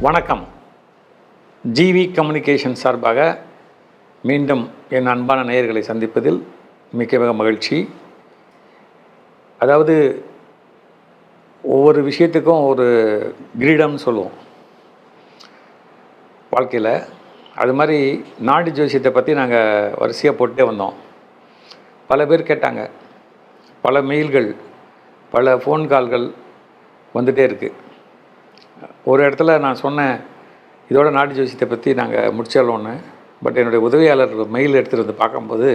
வணக்கம். GV communication சார்பாக மீண்டும் என் அன்பான நேயர்களை சந்திப்பதில் மிக மிக மகிழ்ச்சி. அதாவது ஒவ்வொரு விஷயத்துக்கும் ஒரு கிரீடம்னு சொல்லுவோம் வாழ்க்கையில். அது மாதிரி நாடி ஜோசியத்தை பற்றி நாங்கள் வரிசையாக போட்டுட்டே வந்தோம். பல பேர் கேட்டாங்க, பல மெயில்கள், பல ஃபோன் கால்கள் வந்துகிட்டே இருக்குது. ஒரு இடத்துல நான் சொன்னேன், இதோட நாடி ஜோசியத்தை பற்றி நாங்கள் முடிச்சிடலோன்னு. பட் என்னுடைய உதவியாளர் மெயில் எடுத்துகிட்டு வந்து பார்க்கும்போது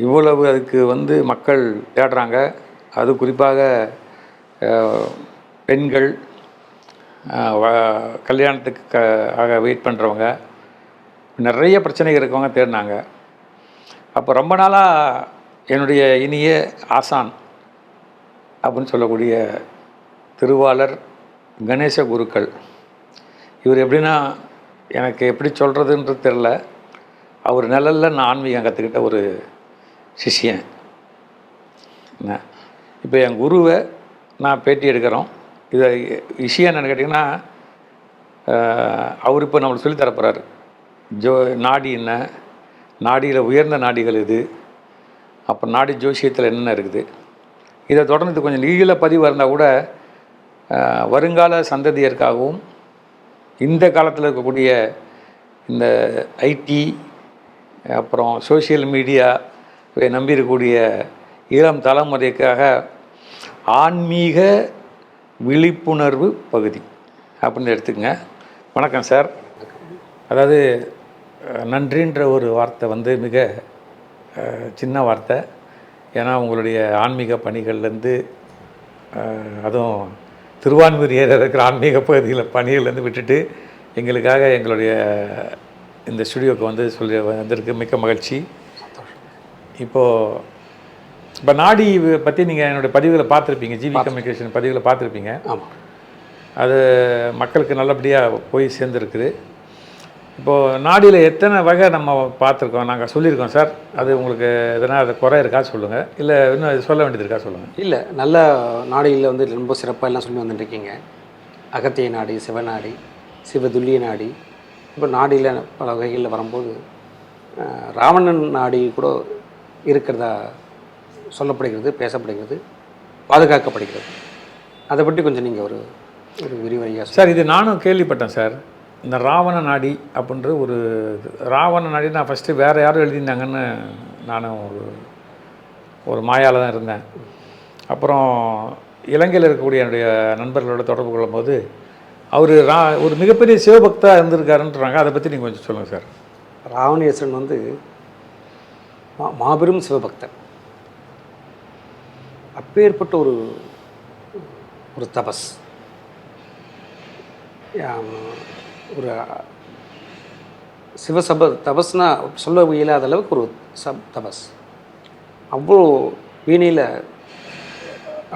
இவ்வளவு அதுக்கு மக்கள் தேடுறாங்க. அது குறிப்பாக பெண்கள், கல்யாணத்துக்கு ஆக வெயிட் பண்ணுறவங்க, நிறைய பிரச்சனைகள் இருக்கவங்க தேடினாங்க. அப்போ ரொம்ப நாளாக என்னுடைய இனிய ஆசான் அப்படின்னு சொல்லக்கூடிய திருவாளர் கணேச குருக்கள், இவர் எப்படின்னா எனக்கு எப்படி சொல்கிறதுன்றது தெரில. அவர் நிழலில் நான் ஆன்மீகம் கற்றுக்கிட்ட ஒரு சிஷ்யன். என்ன இப்போ என் குருவை நான் பேட்டி எடுக்கிறோம். இதை விஷயம் என்னென்னு கேட்டிங்கன்னா, அவர் இப்போ நம்மளுக்கு சொல்லித்தரப்போகிறார். நாடி என்ன, நாடியில் உயர்ந்த நாடிகள் இது, அப்போ நாடி ஜோசியத்தில் என்னென்ன இருக்குது. இதை தொடர்ந்து இது கொஞ்சம் நீள பதிவாக இருந்தால் கூட வருங்கால சந்ததியருக்காகவும் இந்த காலத்தில் இருக்கக்கூடிய இந்த ஐடி அப்புறம் சோஷியல் மீடியா நம்பியிருக்கக்கூடிய இளம் தலைமுறைக்காக ஆன்மீக விழிப்புணர்வு பகுதி அப்படின்னு எடுத்துக்கங்க. வணக்கம் சார். அதாவது நன்றின்ற ஒரு வார்த்தை மிக சின்ன வார்த்தை. ஏன்னா உங்களுடைய ஆன்மீக பணிகள்லேருந்து, அதுவும் திருவான்மூர் ஏரியா இருக்கிற ஆன்மீக பகுதியில் பணிகள்லேருந்து விட்டுட்டு எங்களுக்காக எங்களுடைய இந்த ஸ்டுடியோவுக்கு சொல்லி வந்திருக்கு. மிக்க மகிழ்ச்சி. இப்போ நாடி பற்றி நீங்கள் என்னுடைய பதிவுகளை பார்த்துருப்பீங்க, ஜிவி கம்யூனிகேஷன் பதிவுகளை பார்த்துருப்பீங்க. ஆமாம், அது மக்களுக்கு நல்லபடியாக போய் சேர்ந்துருக்குது. இப்போது நாடியில் எத்தனை வகை நம்ம பார்த்துருக்கோம், நாங்கள் சொல்லியிருக்கோம் சார். அது உங்களுக்கு எதனா அது குறை இருக்கா சொல்லுங்கள், இல்லை இன்னும் சொல்ல வேண்டியது இருக்கா சொல்லுங்கள். இல்லை, நல்ல நாடியில் ரொம்ப சிறப்பாக எல்லாம் சொல்லி வந்துட்டுருக்கீங்க. அகத்திய நாடி, சிவநாடி, சிவதுல்லிய நாடி. இப்போ நாடியில் பல வகைகளில் வரும்போது ராவணன் நாடி கூட இருக்கிறதா சொல்லப்படுகிறது, பேசப்படுகிறது, பாதுகாக்கப்படுகிறது. அதை பற்றி கொஞ்சம் நீங்கள் ஒரு விரிவாக சார். இது நானும் கேள்விப்பட்டேன் சார். இந்த ராவண நாடி அப்படின்ற ஒரு ராவண நாடி நான் ஃபஸ்ட்டு வேறு யாரும் எழுதியிருந்தாங்கன்னு நானும் ஒரு மாயால் தான் இருந்தேன். அப்புறம் இலங்கையில் இருக்கக்கூடிய என்னுடைய நண்பர்களோட தொடர்பு கொள்ளும்போது அவர் ஒரு மிகப்பெரிய சிவபக்தாக இருந்திருக்காருன்றாங்க. அதை பற்றி நீங்கள் கொஞ்சம் சொல்லுங்கள் சார். ராவணேஸ்வரன் மாபெரும் சிவபக்தர். அப்பேற்பட்ட ஒரு தபஸ், ஒரு தபஸ்னா சொல்ல இயலாத அளவுக்கு ஒரு தபஸ். அவ்வளோ வீணையில்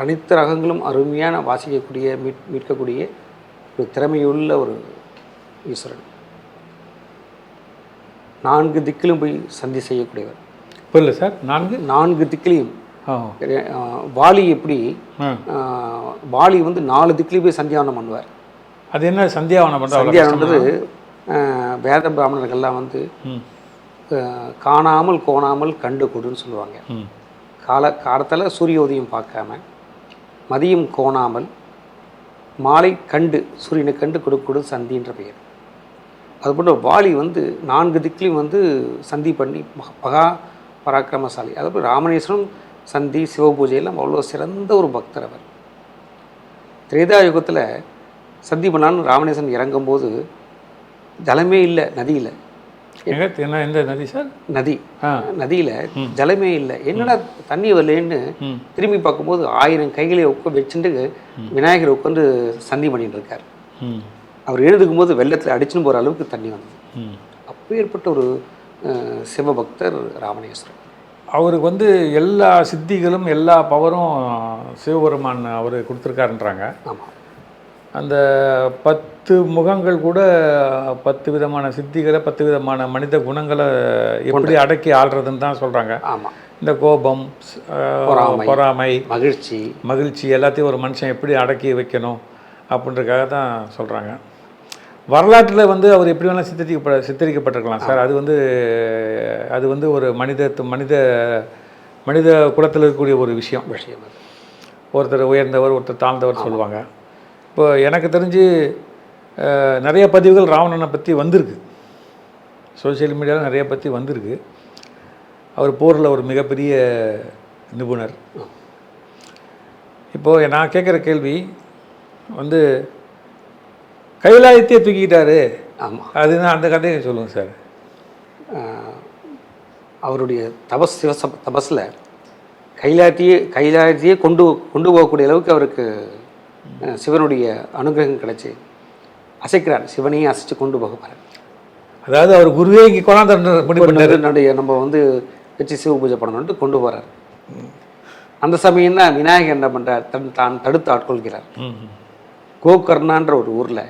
அனைத்து ரகங்களும் அருமையான வாசிக்கக்கூடிய மீட்கக்கூடிய ஒரு திறமையுள்ள ஒரு ஈஸ்வரன். 4 திக்கிலும் போய் சந்தி செய்யக்கூடியவர். புரியல சார். 4 திக்கிலையும் வாலி எப்படி வாலி 4 திக்கிலையும் போய் சந்தியாவனம் பண்ணுவார். அது என்ன சந்தியாவனம் பண்ணுறது? சந்தியாவனது வேத பிராமணர்கள்லாம் காணாமல் கோணாமல் கண்டு கொடுன்னு சொல்லுவாங்க. காலத்தில் சூரிய உதயம் பார்க்காம, மதியம் கோணாமல், மாலை கண்டு சூரியனை கண்டு கொடு சந்தின்ற பெயர். அதுபோல் வாலி 4 திக்கிலையும் சந்தி பண்ணி மகா பராக்கிரமசாலி. அதுபோல் ராமணேஸ்வரம் சந்தி சிவபூஜையெல்லாம் அவ்வளோ சிறந்த ஒரு பக்தர் அவர். திரேதாயுகத்தில் சந்தி பண்ணான்னு ராமணேஸ்வரன் இறங்கும்போது ஜலமே இல்லை நதியில். எந்த நதி சார்? நதியில் ஜலமே இல்லை. என்னடா தண்ணி வரலேன்னு திரும்பி பார்க்கும்போது 1000 கைகளை வச்சுட்டு விநாயகர் உட்காந்து சந்தி பண்ணிட்டு இருக்கார். அவர் எழுதுக்கும் போது வெள்ளத்தில் அடிச்சுன்னு போகிற அளவுக்கு தண்ணி வந்தது. அப்பேற்பட்ட ஒரு சிவபக்தர் ராமணேஸ்வரன். அவருக்கு எல்லா சித்திகளும் எல்லா பவரும் சிவபெருமான் அவர் கொடுத்துருக்காருன்றாங்க. ஆமாம், அந்த 10 முகங்கள் கூட 10 விதமான சித்திகளை, 10 விதமான மனித குணங்களை எப்படி அடக்கி ஆள்றதுன்னு தான் சொல்கிறாங்க. ஆமாம், இந்த கோபம், பொறாமை, மகிழ்ச்சி எல்லாத்தையும் ஒரு மனுஷன் எப்படி அடக்கி வைக்கணும் அப்படின்றதுக்காக தான் சொல்கிறாங்க. வரலாற்றில் வந்து அவர் எப்படி வேணால் சித்தரிக்கப்பட்டிருக்கலாம் சார். அது வந்து ஒரு மனித குலத்தில் இருக்கக்கூடிய ஒரு விஷயம். ஒருத்தர் உயர்ந்தவர், ஒருத்தர் தாழ்ந்தவர் சொல்லுவாங்க. இப்போ எனக்கு தெரிஞ்சு நிறைய பதிவுகள் ராவணனை பற்றி வந்திருக்கு, சோசியல் மீடியாவில் நிறைய பற்றி வந்திருக்கு. அவர் போரில் ஒரு மிகப்பெரிய நிபுணர். இப்போது நான் கேட்குற கேள்வி வந்து கைலாயத்தையே தூக்கிக்கிட்டாரு. ஆமாம், அதுதான் அந்த கதையை சொல்லுங்கள் சார். அவருடைய தபஸில் கைலாயத்தையே கொண்டு போகக்கூடிய அளவுக்கு அவருக்கு சிவனுடைய அனுகிரகம் கிடைச்சி அசைக்கிறார். சிவனையும் அசைச்சு கொண்டு போகிறார். அதாவது அவர் குருவே இங்கே கொண்டாந்து நம்ம வந்து வச்சு சிவ பூஜை பண்ணணுன்ட்டு கொண்டு போகிறார். அந்த சமயம் தான் விநாயகர் என்ன பண்ணுறார், தான் தடுத்து ஆட்கொள்கிறார். கோகர்ணான்ற ஒரு ஊரில்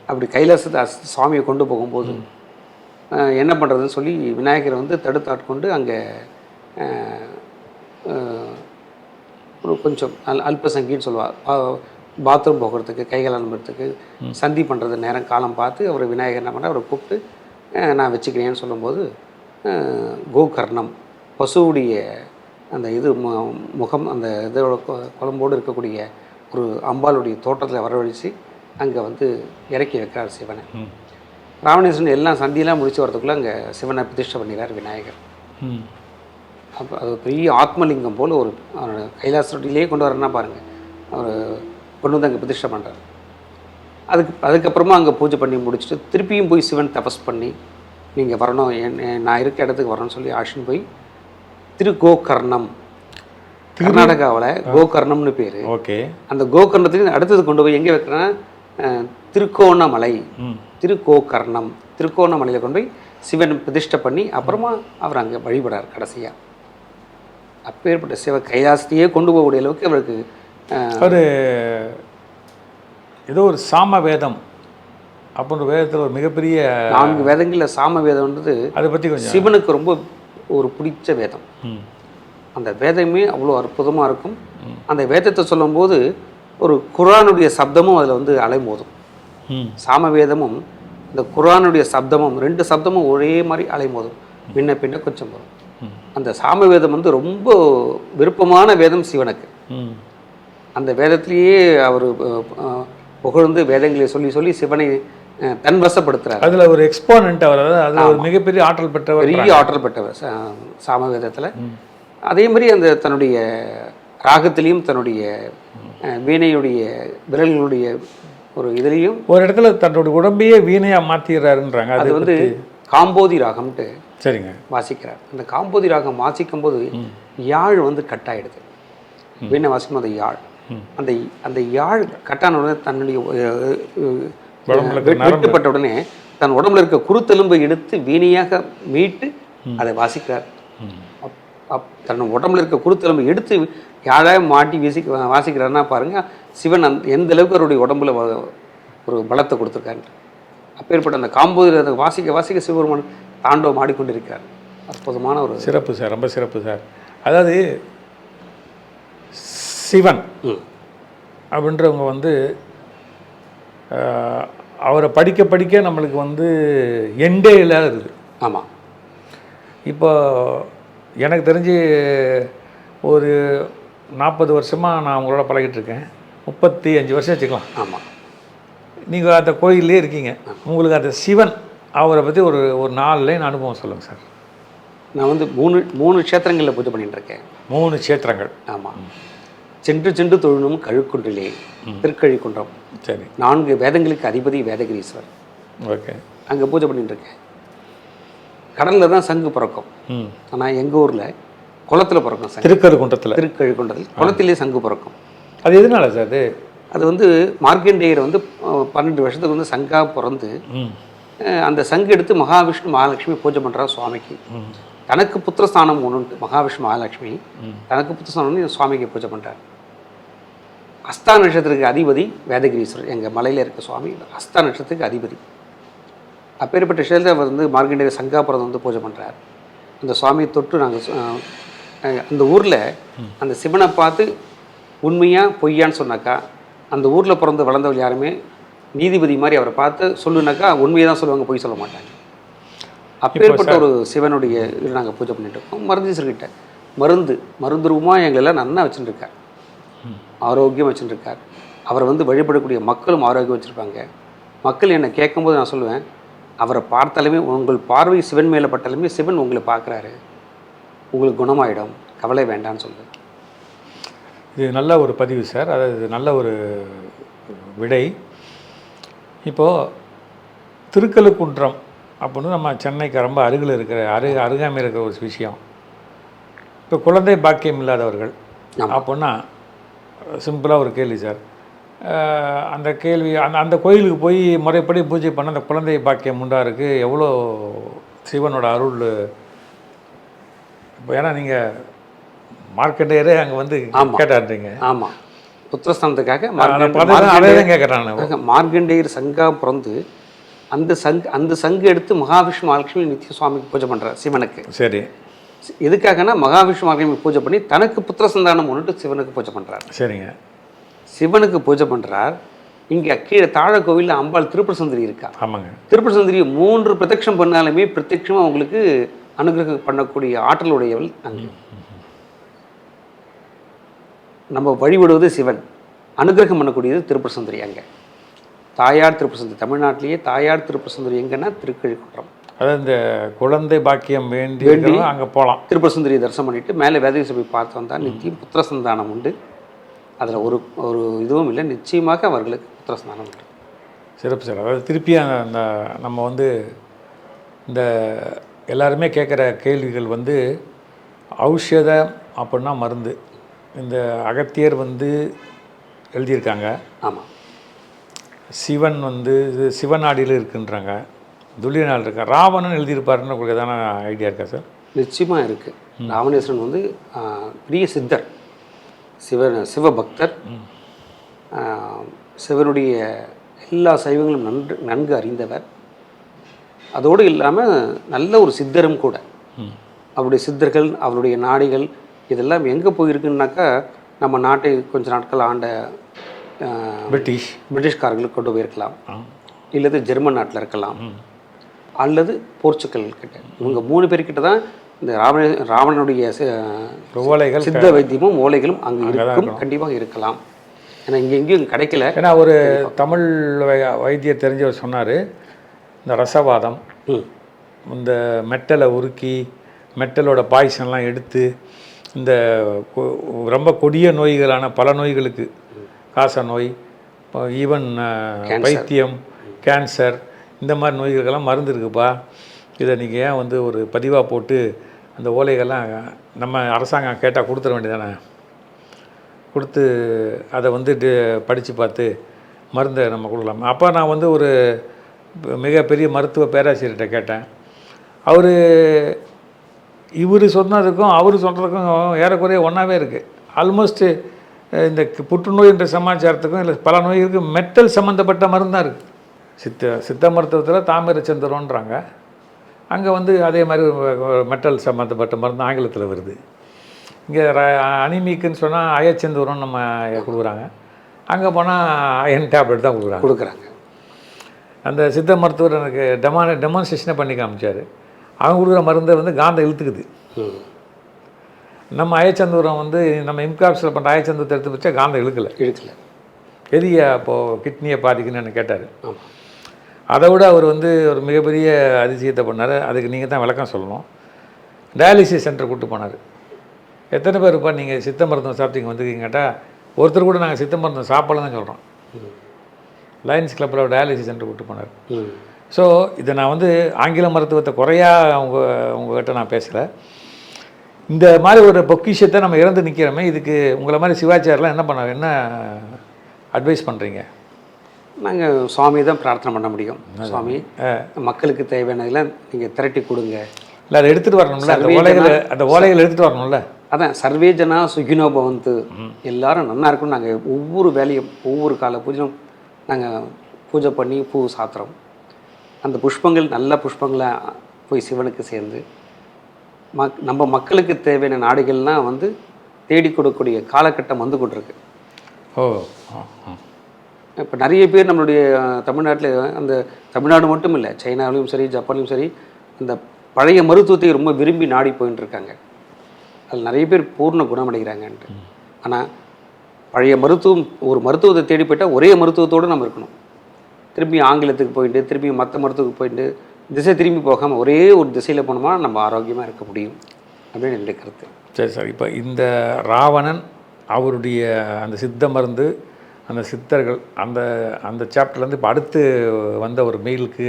அப்படி கைலாசத்தை சுவாமியை கொண்டு போகும்போது என்ன பண்ணுறதுன்னு சொல்லி விநாயகரை வந்து தடுத்து ஆட்கொண்டு அங்கே ஒரு கொஞ்சம் அல்பசங்கின்னு சொல்லுவாள், பாத்ரூம் போகிறதுக்கு, கைகள் அனுப்புறதுக்கு, சந்தி பண்ணுறது நேரம் காலம் பார்த்து அவர் விநாயகர் என்ன பண்ண அவரை கூப்பிட்டு நான் வச்சுக்கிறேன்னு சொல்லும்போது கோகர்ணம் பசுவுடைய அந்த முகம் அந்த இதோட குழம்போடு இருக்கக்கூடிய ஒரு அம்பாளுடைய தோட்டத்தில் வரவழைச்சு அங்கே வந்து இறக்கி வைக்கிறார் சிவனை. ராவணேஸ்வரன் எல்லாம் சந்தியெல்லாம் முடிச்சு வரதுக்குள்ளே அங்கே சிவனை பிரதிஷ்டை பண்ணிடுறார் விநாயகர். அப்போ அது பெரிய ஆத்மலிங்கம் போல் ஒரு கைலாசத்திலே கொண்டு வரேன்னா பாருங்கள், அவர் கொண்டு வந்து அங்கே பிரதிஷ்டை பண்ணுறார். அதுக்கப்புறமா அங்கே பூஜை பண்ணி முடிச்சுட்டு திருப்பியும் போய் சிவன் தபஸ் பண்ணி நீங்கள் வரணும், நான் இருக்க இடத்துக்கு வரணும்னு சொல்லி ஆஷின் போய் கோகர்ணம், கர்நாடகாவில் கோகர்ணம்னு பேர். ஓகே. அந்த கோகர்ணத்துக்கு அடுத்தது கொண்டு போய் எங்கே வைக்கிறேன்னா திருக்கோணமலை, திருக்கோகர்ணம், திருக்கோணமலையில் கொண்டு போய் சிவன் பிரதிஷ்டை பண்ணி அப்புறமா அவர் அங்கே வழிபடார் கடைசியாக. அப்பேற்பட்ட சிவ கைலாசத்தையே கொண்டு போகக்கூடிய அளவுக்கு அவருக்கு ஒரு ஏதோ ஒரு சாம வேதம் அப்படின்ற வேதத்தில் ஒரு மிகப்பெரிய 4 வேதங்களில் சாம வேதம்ன்றது அதை பற்றி கொஞ்சம் சிவனுக்கு ரொம்ப ஒரு பிடிச்ச வேதம். அந்த வேதமே அவ்வளோ அற்புதமாக இருக்கும். அந்த வேதத்தை சொல்லும்போது ஒரு குர்ஆனுடைய சப்தமும் அதில் வந்து அலைமோதும். சாம வேதமும் இந்த குர்ஆனுடைய சப்தமும் 2 சப்தமும் ஒரே மாதிரி அலைமோதும், பின்ன பின்ன கொஞ்சம் வரும். அந்த சாம வேதம் வந்து ரொம்ப விருப்பமான வேதம் சிவனுக்கு. அந்த வேதத்திலேயே அவர் புகழ்ந்து வேதங்களை சொல்லி சொல்லி சிவனை தன் வசப்படுத்துறார். அதில் ஒரு எக்ஸ்போனன்ட் அவர், அதில் ஒரு மிகப்பெரிய ஆற்றல் பெற்றவர், பெரிய ஆற்றல் பெற்றவர் சாமவேதத்தில். அதே மாதிரி அந்த தன்னுடைய ராகத்திலையும் தன்னுடைய வீணையுடைய விரல்களுடைய ஒரு இதுலேயும் ஒரு இடத்துல தன்னுடைய உடம்பையே வீணையாக மாற்றிடுறாருன்றாங்க. அது வந்து காம்போதி ராகம்ட்டு சரிங்க வாசிக்கிறார். அந்த காம்போதி ராகம் வாசிக்கும் போது யாழ் வந்து கட்டாயிடுது. வீணை வாசிக்கும் அந்த யாழ், அந்த யாழ் கட்டான உடனே தன்னுடைய வெட்டுப்பட்ட உடனே தன் உடம்புல இருக்க குருத்தெலும்பை எடுத்து வீணையாக மீட்டு அதை வாசிக்கிறார். தன் உடம்புல இருக்க குருத்தெலும்பை எடுத்து யாழாக மாட்டி வாசிக்கிறாருன்னா பாருங்க சிவன் எந்த அளவுக்கு அவருடைய உடம்புல ஒரு பலத்தை கொடுத்துருக்காரு. அப்பேற்பட்ட அந்த காம்போதி அதை வாசிக்க வாசிக்க சிவபெருமான் தாண்டவம் ஆடிக்கொண்டிருக்கார். அற்புதமான ஒரு சிறப்பு சார், ரொம்ப சிறப்பு சார். அதாவது சிவன் அப்படின்றவங்க வந்து அவரை படிக்க படிக்க நம்மளுக்கு வந்து எண்டே இல்லாத இருக்குது. ஆமாம். இப்போ எனக்கு தெரிஞ்சு ஒரு 40 வருஷமாக நான் உங்களோட பழகிட்டுருக்கேன். 35 வருஷம் வச்சுக்கலாம். ஆமாம். நீங்கள் அந்த கோயிலே இருக்கீங்க. உங்களுக்கு அந்த சிவன் அவரை பற்றி ஒரு 4 லைன் அனுபவம் சொல்லுங்கள் சார். நான் வந்து 3 க்ஷேத்திரங்களில் பூஜை பண்ணிட்டுருக்கேன். 3 க்ஷேத்திரங்கள். ஆமாம். சென்று சென்று தொழுணும் கழுக்குன்றிலே திருக்கழிக்குன்றம். சரி. 4 வேதங்களுக்கு அதிபதி வேதகிரீஸ்வரர். ஓகே. அங்கே பூஜை பண்ணிட்டுருக்கேன். கடலில் தான் சங்கு பிறக்கும். ஆனால் எங்கள் ஊரில் குளத்தில் பிறக்கும் சங்கு. திருக்கழுக்குன்றத்தில் குளத்திலே சங்கு பிறக்கும். அது எதனால சார்? அது வந்து மார்க்கண்டேயர் வந்து 12 வருஷத்துக்கு வந்து சங்காக பிறந்து அந்த சங்கு எடுத்து மகாவிஷ்ணு மகாலட்சுமி பூஜை பண்ணுறாரு சுவாமிக்கு. தனக்கு புத்திரஸ்தானம் ஒன்று மகாவிஷ்ணு மகாலட்சுமி தனக்கு புத்திரஸ்தானம் சுவாமிக்கு பூஜை பண்ணுறார். அஸ்தா நட்சத்திரத்துக்கு அதிபதி வேதகிரீஸ்வரர். எங்கள் மலையில் இருக்க சுவாமி அஸ்தா நட்சத்திரத்துக்கு அதிபதி. அப்பேற்பட்ட விஷயத்தில் அவர் வந்து மார்க்கண்டேயர் சங்காபுரம் வந்து பூஜை பண்ணுறார். அந்த சுவாமியை தொட்டு நாங்கள் அந்த ஊரில் அந்த சிவனை பார்த்து உண்மையாக பொய்யான்னு சொன்னாக்கா அந்த ஊரில் பிறந்து வளர்ந்தவள் யாருமே நீதிபதி மாதிரி அவரை பார்த்து சொல்லுனாக்கா உண்மையை தான் சொல்லுவாங்க, போய் சொல்ல மாட்டாங்க. அப்பேற்பட்ட ஒரு சிவனுடைய இது நாங்கள் பூஜை பண்ணிட்டு இருக்கோம். மருந்தீஸ்வரர்கிட்ட மருந்து ரூபமாக எங்களெல்லாம் நன்னா வச்சுட்டுருக்கார், ஆரோக்கியம் வச்சுட்டுருக்கார். அவரை வந்து வழிபடக்கூடிய மக்களும் ஆரோக்கியம் வச்சுருப்பாங்க. மக்கள் என்னை கேட்கும்போது நான் சொல்லுவேன், அவரை பார்த்தாலுமே உங்கள் பார்வை சிவன் மேலே பட்டாலுமே சிவன் உங்களை பார்க்குறாரு, உங்களுக்கு குணமாயிடும், கவலை வேண்டான்னு சொல்லுவேன். இது நல்ல ஒரு பதிவு சார், அதாவது நல்ல ஒரு விடை. இப்போது திருக்கழுக்குன்றம் அப்படின்னு நம்ம சென்னைக்கு ரொம்ப அருகில் இருக்கிற அருகாமையில் இருக்கிற ஒரு விஷயம். இப்போ குழந்தை பாக்கியம் இல்லாதவர்கள் அப்படின்னா சிம்பிளாக ஒரு கேள்வி சார். அந்த கேள்வி அந்த கோயிலுக்கு போய் முறைப்படி பூஜை பண்ண அந்த குழந்தை பாக்கியம் உண்டாருக்கு எவ்வளோ சிவனோட அருள். இப்போ ஏன்னா நீங்கள் மார்க்கண்டேயரே அங்கே வந்து கேட்டாருங்க. ஆமாம், புத்திரஸ்தானத்துக்காக அதே தான் கேட்குறாங்க. மார்க்கண்டேயர் சங்கா பிறந்து அந்த சங்கு எடுத்து மகாவிஷ்ணு மகாலட்சுமி நித்திய சுவாமிக்கு பூஜை பண்ணுறார் சிவனுக்கு. சரி, எதுக்காகனா மகாவிஷ்ணு மகாலட்சுமி பூஜை பண்ணி தனக்கு புத்திர சந்தானம் ஒன்றுட்டு சிவனுக்கு பூஜை பண்ணுறார். சரிங்க, சிவனுக்கு பூஜை பண்ணுறார். இங்கே கீழே தாழ கோவிலில் அம்பாள் திருப்பூர் சுந்தரி இருக்கா. ஆமாங்க, திருப்பூர் சுந்தரி 3 பிரத்யக்ஷம் பண்ணாலுமே பிரத்யக்ஷமாக அவங்களுக்கு அனுகிரகம் பண்ணக்கூடிய ஆற்றலுடையவள் அங்கே. நம்ம வழிபடுவது சிவன், அனுகிரகம் பண்ணக்கூடியது திருப்பூர் சுந்தரி. அங்கே தாயார் திருப்பூர் சுந்தரி, தமிழ்நாட்டிலேயே தாயார் திருப்பூர் சுந்தரி எங்கன்னா திருக்கழுக்குன்றம். அதாவது இந்த குழந்தை பாக்கியம் வேண்டி அங்கே போகலாம். திருப்பூர் சுந்தரியை தரிசனம் பண்ணிவிட்டு மேலே வேதகிரி போய் பார்த்து வந்தால் நிச்சயம் புத்திர சந்தானம் உண்டு. அதில் ஒரு இதுவும் இல்லை, நிச்சயமாக அவர்களுக்கு புத்திர சந்தானம் உண்டு. சிறப்பு சார். அதாவது திருப்பி அந்த நம்ம வந்து இந்த எல்லாருமே கேட்குற கேள்விகள் வந்து ஔஷதம் அப்படின்னா மருந்து. இந்த அகத்தியர் வந்து எழுதியிருக்காங்க. ஆமாம், சிவன் வந்து இது சிவநாடியில் இருக்குன்றாங்க, துல்லியநாள் இருக்கா, ராவணன் எழுதியிருப்பாருன்னு உங்களுக்கு எதான ஐடியா இருக்கா சார்? நிச்சயமாக இருக்குது. ராவணேஸ்வரன் வந்து பெரிய சித்தர், சிவபக்தர், சிவனுடைய எல்லா சைவங்களும் நன்கு அறிந்தவர். அதோடு இல்லாமல் நல்ல ஒரு சித்தரும் கூட. அவருடைய சித்தர்கள், அவருடைய நாடிகள் இதெல்லாம் எங்கே போயிருக்குன்னாக்கா நம்ம நாட்டை கொஞ்ச நாட்கள் ஆண்ட பிரிட்டிஷ்காரர்களுக்கு கொண்டு போயிருக்கலாம், இல்லது ஜெர்மன் நாட்டில் இருக்கலாம், அல்லது போர்ச்சுக்கல் கிட்ட. இவங்க 3 பேர்கிட்ட தான் இந்த ராவணனுடைய ஓலைகள், சித்த வைத்தியமும் ஓலைகளும் அங்கே இருக்கும், கண்டிப்பாக இருக்கலாம். ஏன்னா இங்கே எங்கேயும் கிடைக்கல. ஏன்னா ஒரு தமிழ் வைத்தியர் தெரிஞ்சவர் சொன்னார், இந்த ரசவாதம், இந்த மெட்டலை உருக்கி மெட்டலோட பாய்சன்லாம் எடுத்து இந்த ரொம்ப கொடிய நோய்களான பல நோய்களுக்கு, காச நோய், ஈவன் பைத்தியம், கேன்சர், இந்த மாதிரி நோய்களுக்கெல்லாம் மருந்து இருக்குப்பா, இதை நீங்கள் ஏன் வந்து ஒரு பதிவாக போட்டு அந்த ஓலைகள்லாம் நம்ம அரசாங்கம் கேட்டால் கொடுத்துட வேண்டியதானே, கொடுத்து அதை வந்து படித்து பார்த்து மருந்தை நம்ம கொடுக்கலாம். அப்போ நான் வந்து ஒரு மிகப்பெரிய மருத்துவ பேராசிரியர்கிட்ட கேட்டேன். இவர் சொன்னதுக்கும் அவர் சொல்கிறதுக்கும் ஏறக்குறைய ஒன்றாவே இருக்குது. ஆல்மோஸ்ட்டு இந்த புற்றுநோய்ன்ற சமாச்சாரத்துக்கும் இல்லை பல நோய்களுக்கு மெட்டல் சம்மந்தப்பட்ட மருந்தாக இருக்குது. சித்த மருத்துவத்தில் தாமிரச்சந்திரன்றாங்க, அங்கே வந்து அதே மாதிரி மெட்டல் சம்மந்தப்பட்ட மருந்து ஆங்கிலத்தில் வருது. இங்கே அனிமிக்குன்னு சொன்னால் அயச்சந்தூரம் நம்ம கொடுக்குறாங்க, அங்கே போனால் அயன் டேப்லெட் தான் கொடுக்குறாங்க. அந்த சித்த மருத்துவர் எனக்கு டெமான்ஸ்ட்ரேஷனை பண்ணி காமிச்சார். அவங்க கொடுக்குற மருந்தை வந்து காந்தம் இழுத்துக்குது. நம்ம அயச்சந்தூரம் வந்து நம்ம இம்காப்ஸில் பண்ணுற அயச்சந்தூரத்தை எடுத்து வச்சா காந்தம் இழுக்கலை. எதியா அப்போது கிட்னியை பாதிக்குன்னு எனக்கு கேட்டார். அதை விட அவர் வந்து ஒரு மிகப்பெரிய அதிசயத்தை பண்ணார். அதுக்கு நீங்கள் தான் விளக்கம் சொல்லணும். டயாலிசிஸ் சென்டர் கூப்பிட்டு போனார். எத்தனை பேர் இருப்பா நீங்கள் சித்த மருத்துவம் சாப்பிட்டீங்க வந்துருக்கீங்க கேட்டால் ஒருத்தர் கூட நாங்கள் சித்த மருத்துவம் சாப்பிடலாம் தான் சொல்கிறோம். லயன்ஸ் கிளப்பில் டயாலிசிஸ் சென்டர் கூப்பிட்டு போனார். ஸோ இதை நான் வந்து ஆங்கில மருத்துவத்தை குறையா உங்கள்கிட்ட நான் பேசலை. இந்த மாதிரி ஒரு பொக்கிஷத்தை நம்ம இறந்து நிற்கிறோமே, இதுக்கு உங்களை மாதிரி சிவாச்சாரியெலாம் என்ன அட்வைஸ் பண்ணுறீங்க? நாங்கள் சுவாமி தான் பிரார்த்தனை பண்ண முடியும். சுவாமி மக்களுக்கு தேவையானதெல்லாம் நீங்கள் திரட்டி கொடுங்க. இல்லை அதை எடுத்துகிட்டு வரணும்ல, அந்த ஓலைகள் எடுத்துகிட்டு வரணும்ல. அதான் சர்வே ஜனா சுகினோ பவந்து, எல்லாரும் நல்லா இருக்கும்னு நாங்கள் ஒவ்வொரு வேலையும் ஒவ்வொரு கால பூஜையும் நாங்கள் பூஜை பண்ணி பூ சாத்துறோம். அந்த புஷ்பங்கள் நல்ல புஷ்பங்களாக போய் சிவனுக்கு சேர்ந்து நம்ம மக்களுக்கு தேவையான நாடுகள்லாம் வந்து தேடி கொடுக்கக்கூடிய காலகட்டம் வந்து கொண்டிருக்கு. இப்போ நிறைய பேர் நம்மளுடைய தமிழ்நாட்டில் அந்த தமிழ்நாடு மட்டும் இல்லை, சைனாவிலையும் சரி, ஜப்பான்லையும் சரி, அந்த பழைய மருத்துவத்தை ரொம்ப விரும்பி நாடி போயின்னு இருக்காங்க. அதில் நிறைய பேர் பூர்ண குணமடைகிறாங்கன்ட்டு. ஆனால் பழைய மருத்துவம், ஒரு மருத்துவத்தை தேடி போயிட்டால் ஒரே மருத்துவத்தோடு நம்ம இருக்கணும். திரும்பி ஆங்கிலத்துக்கு போயிட்டு திரும்பி மற்ற மருத்துவத்துக்கு போயிட்டு திசை திரும்பி போகாமல் ஒரே ஒரு திசையில் போனோமா நம்ம ஆரோக்கியமாக இருக்க முடியும் அப்படின்னு என்னுடைய கருத்து. சரி சார், இப்போ இந்த ராவணன் அவருடைய அந்த சித்த மருந்து, அந்த சித்தர்கள், அந்த அந்த சாப்டர்லேருந்து இப்போ அடுத்து வந்த ஒரு மெயிலுக்கு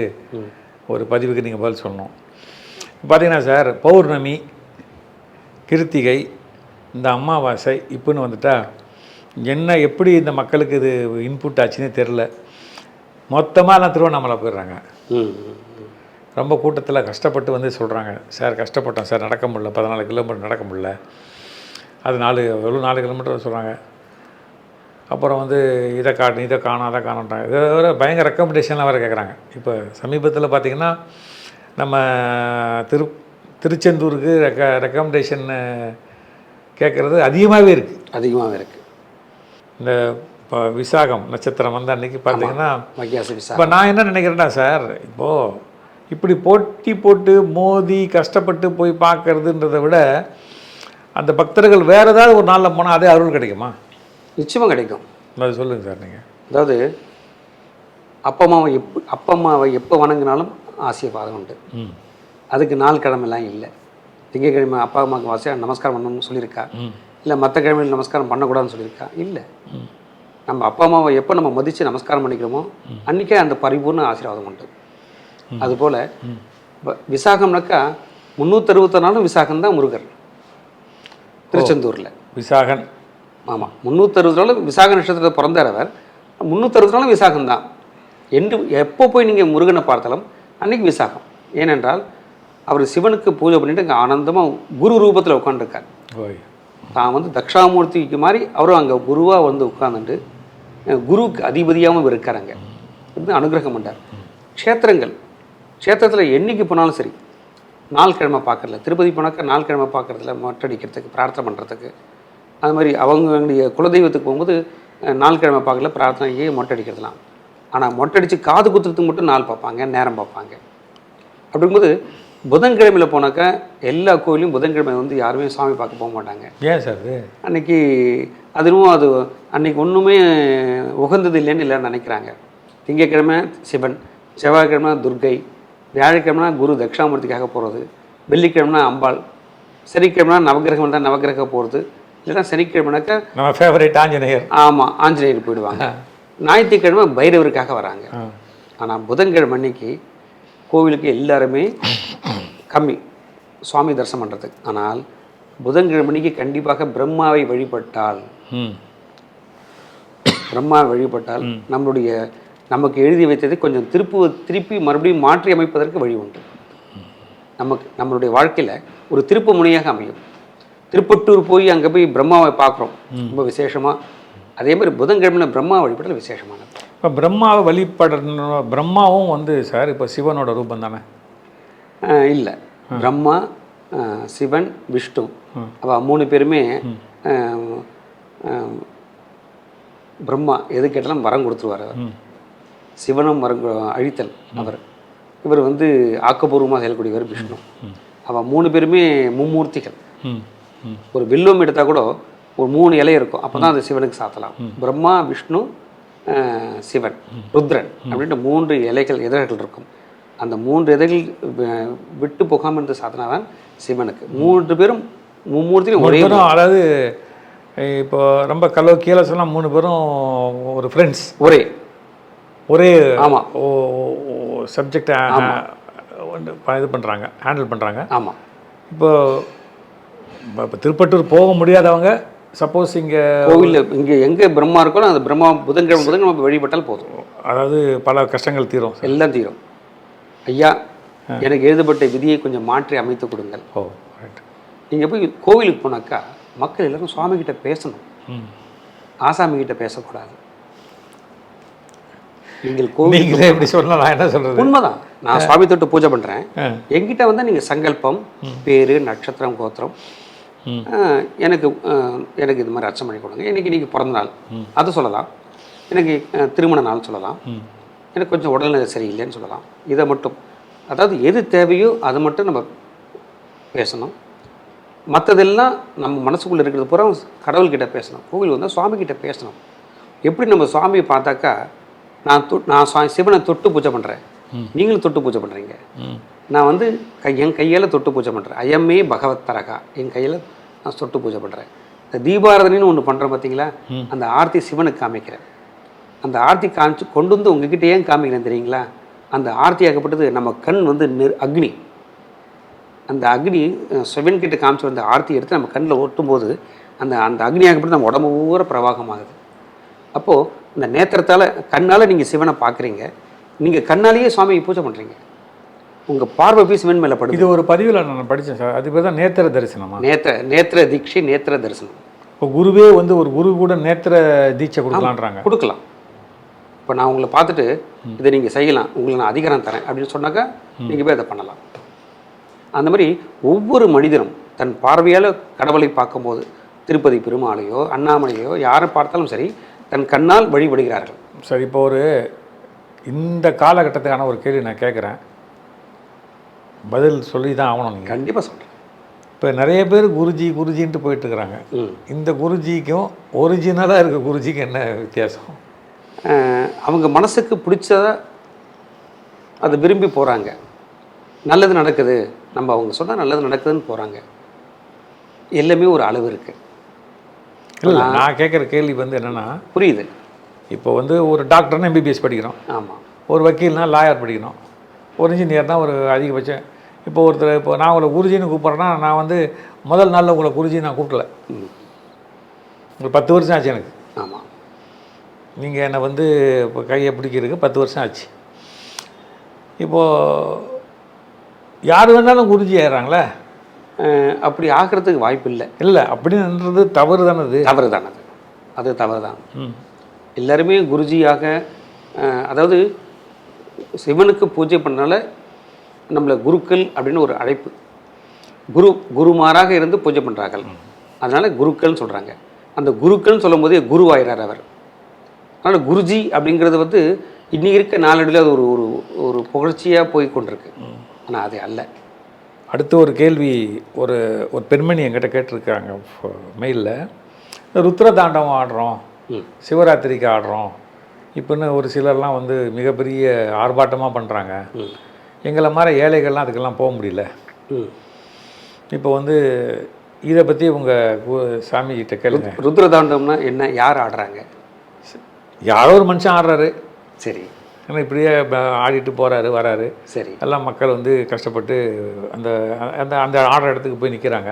ஒரு பதிவுக்கு நீங்கள் பதில் சொல்லணும். பார்த்தீங்கன்னா சார், பௌர்ணமி, கிருத்திகை, இந்த அமாவாசை இப்போன்னு வந்துட்டா என்ன எப்படி இந்த மக்களுக்கு இது இன்புட் ஆச்சுன்னே தெரில. மொத்தமாக எல்லாம் திருவண்ணாமலை போயிடுறாங்க. ரொம்ப கூட்டத்தில் கஷ்டப்பட்டு வந்து சொல்கிறாங்க, சார் கஷ்டப்பட்டோம் சார், நடக்க முடியல, 14 கிலோமீட்டர் நடக்க முடியல. அது 4 கிலோமீட்டர் சொல்கிறாங்க. அப்புறம் வந்து இதை காணும் அதை காணுன்றாங்க. இதை வேறு பயங்கர ரெக்கமெண்டேஷன்லாம் வேறு கேட்குறாங்க. இப்போ சமீபத்தில் பார்த்திங்கன்னா நம்ம திருச்செந்தூருக்கு ரெக்கமெண்டேஷன் கேட்குறது அதிகமாகவே இருக்குது. இந்த இப்போ விசாகம் நட்சத்திரம் வந்த அன்றைக்கி பார்த்தீங்கன்னா இப்போ நான் என்ன நினைக்கிறேன்னா சார், இப்போது இப்படி போட்டி போட்டு மோதி கஷ்டப்பட்டு போய் பார்க்கறதுன்றதை விட அந்த பக்தர்கள் வேறு ஏதாவது ஒரு நாளில் போனால் அதே அருள் கிடைக்குமா? நிச்சயமாக கிடைக்கும். அது சொல்லுங்கள் சார். நீங்கள் அதாவது அப்பா அம்மாவை எப்போ வணங்கினாலும் ஆசீர்வாதம் உண்டு. அதுக்கு நாள் கிழமெல்லாம் இல்லை. திங்கக்கிழமை அப்பா அம்மாவுக்கு வாசியாக நமஸ்காரம் பண்ணணும்னு சொல்லியிருக்கா? இல்லை மற்ற கிழமையில் நமஸ்காரம் பண்ணக்கூடாதுன்னு சொல்லியிருக்கா? இல்லை. நம்ம அப்பா அம்மாவை எப்போ நம்ம மதித்து நமஸ்காரம் பண்ணிக்கிறோமோ அன்றைக்கே அந்த பரிபூர்ண ஆசீர்வாதம் உண்டு. அதுபோல் விசாகம்னாக்கா 364 நாளும் விசாகம் தான் முருகர் திருச்செந்தூரில். விசாகன், ஆமாம், 360 நாளும் விசாக நட்சத்திரத்தை பிறந்தார் அவர். 360 நாளும் விசாகம் தான். என்று எப்போ போய் நீங்கள் முருகனை பார்த்தாலும் அன்றைக்கி விசாகம். ஏனென்றால் அவர் சிவனுக்கு பூஜை பண்ணிட்டு அங்கே ஆனந்தமாக குரு ரூபத்தில் உட்காந்துருக்கார். தான் வந்து தட்சாமூர்த்திக்கு மாதிரி அவரும் அங்கே குருவாக வந்து உட்காந்துட்டு குருவுக்கு அதிபதியாகவும் இருக்காருங்க. இது அனுகிரகம் பண்ணார். க்ஷேத்திரத்தில் என்றைக்கு போனாலும் சரி, நாள் கிழமை பார்க்கறதில்ல. திருப்பதி போனாக்கா நாள் கிழமை பார்க்குறதில்ல, மொட்டடிக்கிறதுக்கு, பிரார்த்தனை பண்ணுறதுக்கு. அது மாதிரி அவங்களுடைய குலதெய்வத்துக்கு போகும்போது நாள் கிழமை பார்க்கல, பிரார்த்தனைக்கு மொட்டடிக்கிறதுலாம். ஆனால் மொட்டடித்து காது குத்துறதுக்கு மட்டும் நாள் பார்ப்பாங்க, நேரம் பார்ப்பாங்க. அப்படிங்கும்போது புதன்கிழமையில் போனாக்கா எல்லா கோயிலையும் புதன்கிழமை வந்து யாருமே சாமி பார்க்க போக மாட்டாங்க. ஏன் சார்? அன்றைக்கி அதுவும் அது அன்றைக்கி ஒன்றுமே உகந்தது இல்லைன்னு எல்லோரும் நினைக்கிறாங்க. திங்கக்கிழமை சிவன், செவ்வாய்க்கிழமை துர்க்கை, வியாழக்கிழமைனா குரு தட்சாமூர்த்திக்காக போகிறது, வெள்ளிக்கிழமைனா அம்பாள், சனிக்கிழமைனா நவகிரகம் தான் நவகிரக போகிறது, இல்லைன்னா சனிக்கிழமைனாக்கா நம்ம ஃபேவரட் ஆஞ்சநேயர். ஆமாம், ஆஞ்சநேயர் போயிடுவாங்க. ஞாயிற்றுக்கிழமை பைரவருக்காக வராங்க. ஆனால் புதன்கிழமை அன்னைக்கு கோவிலுக்கு எல்லாருமே கம்மி சுவாமி தரிசனம் பண்ணுறதுக்கு. ஆனால் புதன்கிழமைக்கு கண்டிப்பாக பிரம்மாவை வழிபட்டால் நமக்கு எழுதி வைத்ததை கொஞ்சம் திருப்பி மறுபடியும் மாற்றி அமைப்பதற்கு வழி உண்டு. நம்மளுடைய வாழ்க்கையில் ஒரு திருப்பு முனையாக அமையும். திருப்பட்டூர் போய் அங்கே போய் பிரம்மாவை பார்க்குறோம், ரொம்ப விசேஷமாக. அதே மாதிரி புதன்கிழமையில் பிரம்மா வழிபடல விசேஷமானது. இப்போ பிரம்மாவை வழிபடணும். பிரம்மாவும் வந்து சார் இப்போ சிவனோட ரூபம் தானே? இல்லை, பிரம்மா, சிவன், விஷ்ணு, அவள் 3 பேருமே பிரம்மா எது கேட்டாலும் வரம் கொடுத்துருவார். அவர் சிவனும் வரம் அழித்தல் அவர். இவர் வந்து ஆக்கப்பூர்வமாக செயல்கூடியவர் விஷ்ணு. அவள் 3 பேருமே மும்மூர்த்திகள். ஒரு வில்லும் எடுத்தால் கூட ஒரு 3 இலை இருக்கும், அப்போ தான் அது சிவனுக்கு சாத்தலாம். பிரம்மா, விஷ்ணு, சிவன், ருத்ரன் அப்படின்ட்டு 3 இலைகள் இதழ்கள் இருக்கும். அந்த 3 இதழ்கள் விட்டு போகாமல் இருந்து சாத்தினாதான் சிவனுக்கு. 3 பேரும் மும்மூர்த்தியும் ஒரே. அதாவது இப்போ ரொம்ப கீழே சொன்னால் 3 பேரும் ஒரு ஃப்ரெண்ட்ஸ், ஒரே ஆமாம் சப்ஜெக்டை இது பண்ணுறாங்க, ஹேண்டில் பண்ணுறாங்க. ஆமாம். இப்போ திருப்பட்டூர் போக முடியாதவங்க சப்போஸ் இங்கே கோவிலில் இங்கே எங்கே பிரம்மா இருக்கோ அந்த பிரம்மா புதன்கிழமை வழிபட்டால் போதும். அதாவது பல கஷ்டங்கள் தீரும், எல்லாம் தீரும். ஐயா, எனக்கு எழுதப்பட்ட விதியை கொஞ்சம் மாற்றி அமைத்து கொடுங்கள். நீங்கள் போய் கோவிலுக்கு போனாக்கா மக்கள் எல்லாரும் சுவாமிகிட்ட பேசணும், ஆசாமிகிட்ட பேசக்கூடாது. நீங்கள் கோவிலுக்கு எப்படி சொல்லலாம், நான் என்ன சொல்கிறது? உண்மைதான். நான் சுவாமி தொட்டு பூஜை பண்ணுறேன், என்கிட்ட வந்து நீங்கள் சங்கல்பம், பேர், நட்சத்திரம், கோத்திரம், எனக்கு இது மாதிரி அர்ச்சனை பண்ணி கொடுங்க, இன்றைக்கி நீங்கள் பிறந்த நாள், அதை சொல்லலாம். எனக்கு திருமண நாள் சொல்லலாம், எனக்கு கொஞ்சம் உடல்நிலை சரியில்லைன்னு சொல்லலாம். இதை மட்டும், அதாவது எது தேவையோ அதை மட்டும் நம்ம பேசணும். மற்றதெல்லாம் நம்ம மனசுக்குள்ளே இருக்கிறது பூரா கடவுள்கிட்ட பேசணும். கோவில் வந்தால் சுவாமிகிட்ட பேசணும். எப்படி நம்ம சுவாமியை பார்த்தாக்கா, நான் சிவனை தொட்டு பூஜை பண்ணுறேன், நீங்களும் தொட்டு பூஜை பண்ணுறீங்க. நான் வந்து என் கையால் தொட்டு பூஜை பண்ணுறேன். அயமே பகவத் தரகா, என் கையில் நான் தொட்டு பூஜை பண்ணுறேன். இந்த தீபாராதனைன்னு ஒன்று பண்ணுறேன் பார்த்தீங்களா, அந்த ஆர்த்தி சிவனுக்கு காமிக்கிறேன். அந்த ஆர்த்தி காமிச்சு கொண்டு வந்து உங்ககிட்ட ஏன் காமிக்கிறேன் தெரியுங்களா? அந்த ஆர்த்தி ஆகப்பட்டது நம்ம கண் வந்து அக்னி. அந்த அக்னி சிவன்கிட்ட காமிச்சு வந்த ஆர்த்தி எடுத்து நம்ம கண்ணில் ஒட்டும்போது அந்த அந்த அக்னி ஆகப்பட்டு நம்ம உடம்பு பூரா பிரவாகமாகுது. அப்போது இந்த நேத்திரத்தால் கண்ணால் நீங்கள் சிவனை பார்க்குறீங்க, நீங்கள் கண்ணாலேயே சுவாமியை பூஜை பண்ணுறீங்க. உங்கள் பார்வை போய் சிவன் மேலே படுது. இது ஒரு பதிவில் நான் படித்தேன் சார். அது பேர் தான் நேத்திர தரிசனமா? நேத்திர தீட்சை, நேத்திர தரிசனம். இப்போ குருவே வந்து ஒரு குரு கூட நேத்திர தீட்சை கொடுக்கலான்றாங்க. கொடுக்கலாம். இப்போ நான் உங்களை பார்த்துட்டு இதை நீங்கள் செய்யலாம், உங்களுக்கு நான் அதிகாரம் தரேன் அப்படின்னு சொன்னாக்கா நீங்கள் போய் அதை பண்ணலாம். அந்த மாதிரி ஒவ்வொரு மனிதனும் தன் பார்வையால் கடவுளை பார்க்கும்போது திருப்பதி பெருமாளையோ அண்ணாமலையோ யாரை பார்த்தாலும் சரி தன் கண்ணால் வழிபடுகிறார்கள். சரி, இப்போ ஒரு இந்த காலகட்டத்துக்கான ஒரு கேள்வி நான் கேட்குறேன், பதில் சொல்லி தான் ஆகணும். நீங்கள் கண்டிப்பாக சொல்கிறேன். இப்போ நிறைய பேர் குருஜி குருஜின்ட்டு போயிட்டுருக்குறாங்க. இந்த குருஜிக்கும் ஒரிஜினலாக இருக்க குருஜிக்கும் என்ன வித்தியாசம்? அவங்க மனசுக்கு பிடிச்சத அதை விரும்பி போகிறாங்க. நல்லது நடக்குது, நம்ம அவங்க சொன்னால் நல்லது நடக்குதுன்னு போகிறாங்க. எல்லாமே ஒரு அளவு இருக்குது. இல்லை, நான் கேட்குற கேள்வி வந்து என்னென்னா, புரியுது. இப்போ வந்து ஒரு டாக்டர்னா எம்பிபிஎஸ் படிக்கிறோம், ஆமாம். ஒரு வக்கீல்னா லாயர் படிக்கணும், ஒரு இன்ஜினியர்னா ஒரு அதிகபட்சம். இப்போ ஒருத்தர், இப்போ நான் உங்களை குருஜின்னு கூப்பிட்றேன்னா, நான் வந்து முதல் நாளில் உங்களை குருஜி நான் கூப்பிடல. ஒரு 10 வருஷம் ஆச்சு எனக்கு. ஆமாம். நீங்கள் என்னை வந்து இப்போ கையை பிடிக்கிறதுக்கு 10 வருஷம் ஆச்சு. இப்போது யார் வேணாலும் குருஜி ஆயிடுறாங்களே. அப்படி ஆகிறதுக்கு வாய்ப்பு இல்லை. இல்லை, அப்படின்றது தவறு தானது. தவறு தானது, அது தவறு தான். எல்லாருமே குருஜியாக, அதாவது சிவனுக்கு பூஜை பண்ணனால நம்மளை குருக்கள் அப்படின்னு ஒரு அழைப்பு. குருமாராக இருந்து பூஜை பண்ணுறார்கள், அதனால் குருக்கள்னு சொல்கிறாங்க. அந்த குருக்கள்னு சொல்லும் போதே குருவாயிறார் அவர். அதனால் குருஜி அப்படிங்கிறது வந்து இன்றைக்கி இருக்க நாளடியில் அது ஒரு ஒரு ஒரு புகழ்ச்சியாக போய் கொண்டிருக்கு. ஆனால் அது அல்ல. அடுத்து ஒரு கேள்வி, ஒரு ஒரு பெண்மணி என்கிட்ட கேட்டிருக்காங்க மெயிலில். ருத்ர தாண்டவம் ஆடுறோம், சிவராத்திரிக்கு ஆடுறோம், இப்போன்னு ஒரு சிலர்லாம் வந்து மிகப்பெரிய ஆர்ப்பாட்டமாக பண்ணுறாங்க, எங்களை மாதிரி ஏழைகள்லாம் அதுக்கெல்லாம் போக முடியல. இப்போ வந்து இதை பற்றி உங்கள் சாமிகிட்ட கேளுங்க. ருத்ர தாண்டவம்னா என்ன, யார் ஆடுறாங்க? யாரோ ஒரு மனுஷன் ஆடுறாரு, சரி, ஏன்னா இப்படியே ஆடிட்டு போகிறாரு வராரு, சரி, எல்லாம் மக்கள் வந்து கஷ்டப்பட்டு அந்த அந்த அந்த ஆடுற இடத்துக்கு போய் நிற்கிறாங்க.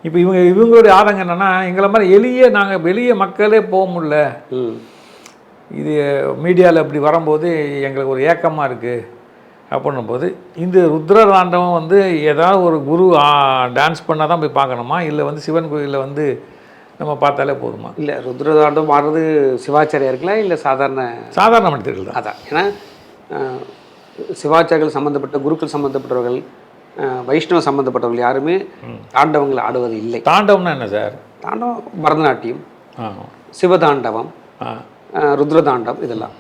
இப்போ இவங்களுடைய ஆதங்கம் என்னென்னா, எங்களை மாதிரி நாங்கள் எளிய மக்களே போக முடியல, இது மீடியாவில் இப்படி வரும்போது எங்களுக்கு ஒரு ஏக்கமாக இருக்குது அப்படின்னும் போது, இந்த ருத்ர தாண்டவம் வந்து ஏதாவது ஒரு குரு டான்ஸ் பண்ணால் தான் போய் பார்க்கணுமா, இல்லை வந்து சிவன் கோயிலில் வந்து நம்ம பார்த்தாலே போதுமா? இல்லை, ருத்ரதாண்டம் ஆடுறது சிவாச்சாரியாருக்கலாம், இல்லை சாதாரண மனிதர்கள் தான். அதான், ஏன்னா சிவாச்சாரிகள் சம்மந்தப்பட்ட குருக்கள் சம்மந்தப்பட்டவர்கள், வைஷ்ணவ சம்மந்தப்பட்டவர்கள் யாருமே தாண்டவங்களை ஆடுவது இல்லை. தாண்டவம்னா என்ன சார்? தாண்டவம் பரதநாட்டியம், சிவதாண்டவம், ருத்ரதாண்டம், இதெல்லாம்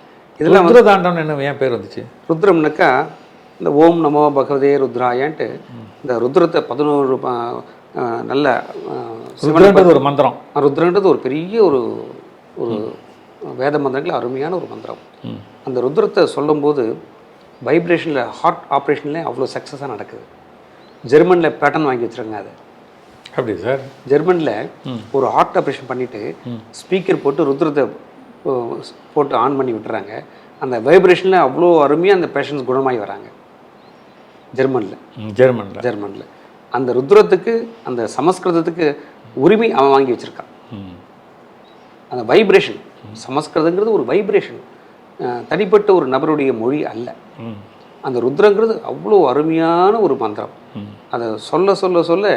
ருத்ரதாண்டம் என்ன ஏன் பேர் வந்துச்சு? ருத்ரம்னாக்கா இந்த ஓம் நமோ பகவதே ருத்ராயன்ட்டு இந்த ருத்ரத்தை 11 நல்ல ஒரு மந்திரம். ருத்ரன்றது ஒரு பெரிய ஒரு ஒரு வேத மந்திரங்கள் அருமையான ஒரு மந்திரம். அந்த ருத்ரத்தை சொல்லும்போது வைப்ரேஷனில், ஹார்ட் ஆப்ரேஷனில் அவ்வளோ சக்ஸஸாக நடக்குது. ஜெர்மனியில் பேட்டர்ன் வாங்கி வச்சுருங்க. அது அப்படி சார்? ஜெர்மனில் ஒரு ஹார்ட் ஆப்ரேஷன் பண்ணிவிட்டு ஸ்பீக்கர் போட்டு ருத்ரத்தை போட்டு ஆன் பண்ணி விட்டுறாங்க. அந்த வைப்ரேஷனில் அவ்வளோ அருமையாக அந்த பேஷண்ட்ஸ் குணமாகி வராங்க. ஜெர்மனில் அந்த ருத்ரத்துக்கு, அந்த சமஸ்கிருதத்துக்கு உரிமை அவன் வாங்கி வச்சுருக்கான். அந்த வைப்ரேஷன், சமஸ்கிருதங்கிறது ஒரு வைப்ரேஷன், தனிப்பட்ட ஒரு நபருடைய மொழி அல்ல. அந்த ருத்ரங்கிறது அவ்வளோ அருமையான ஒரு மந்திரம். அதை சொல்ல சொல்ல சொல்ல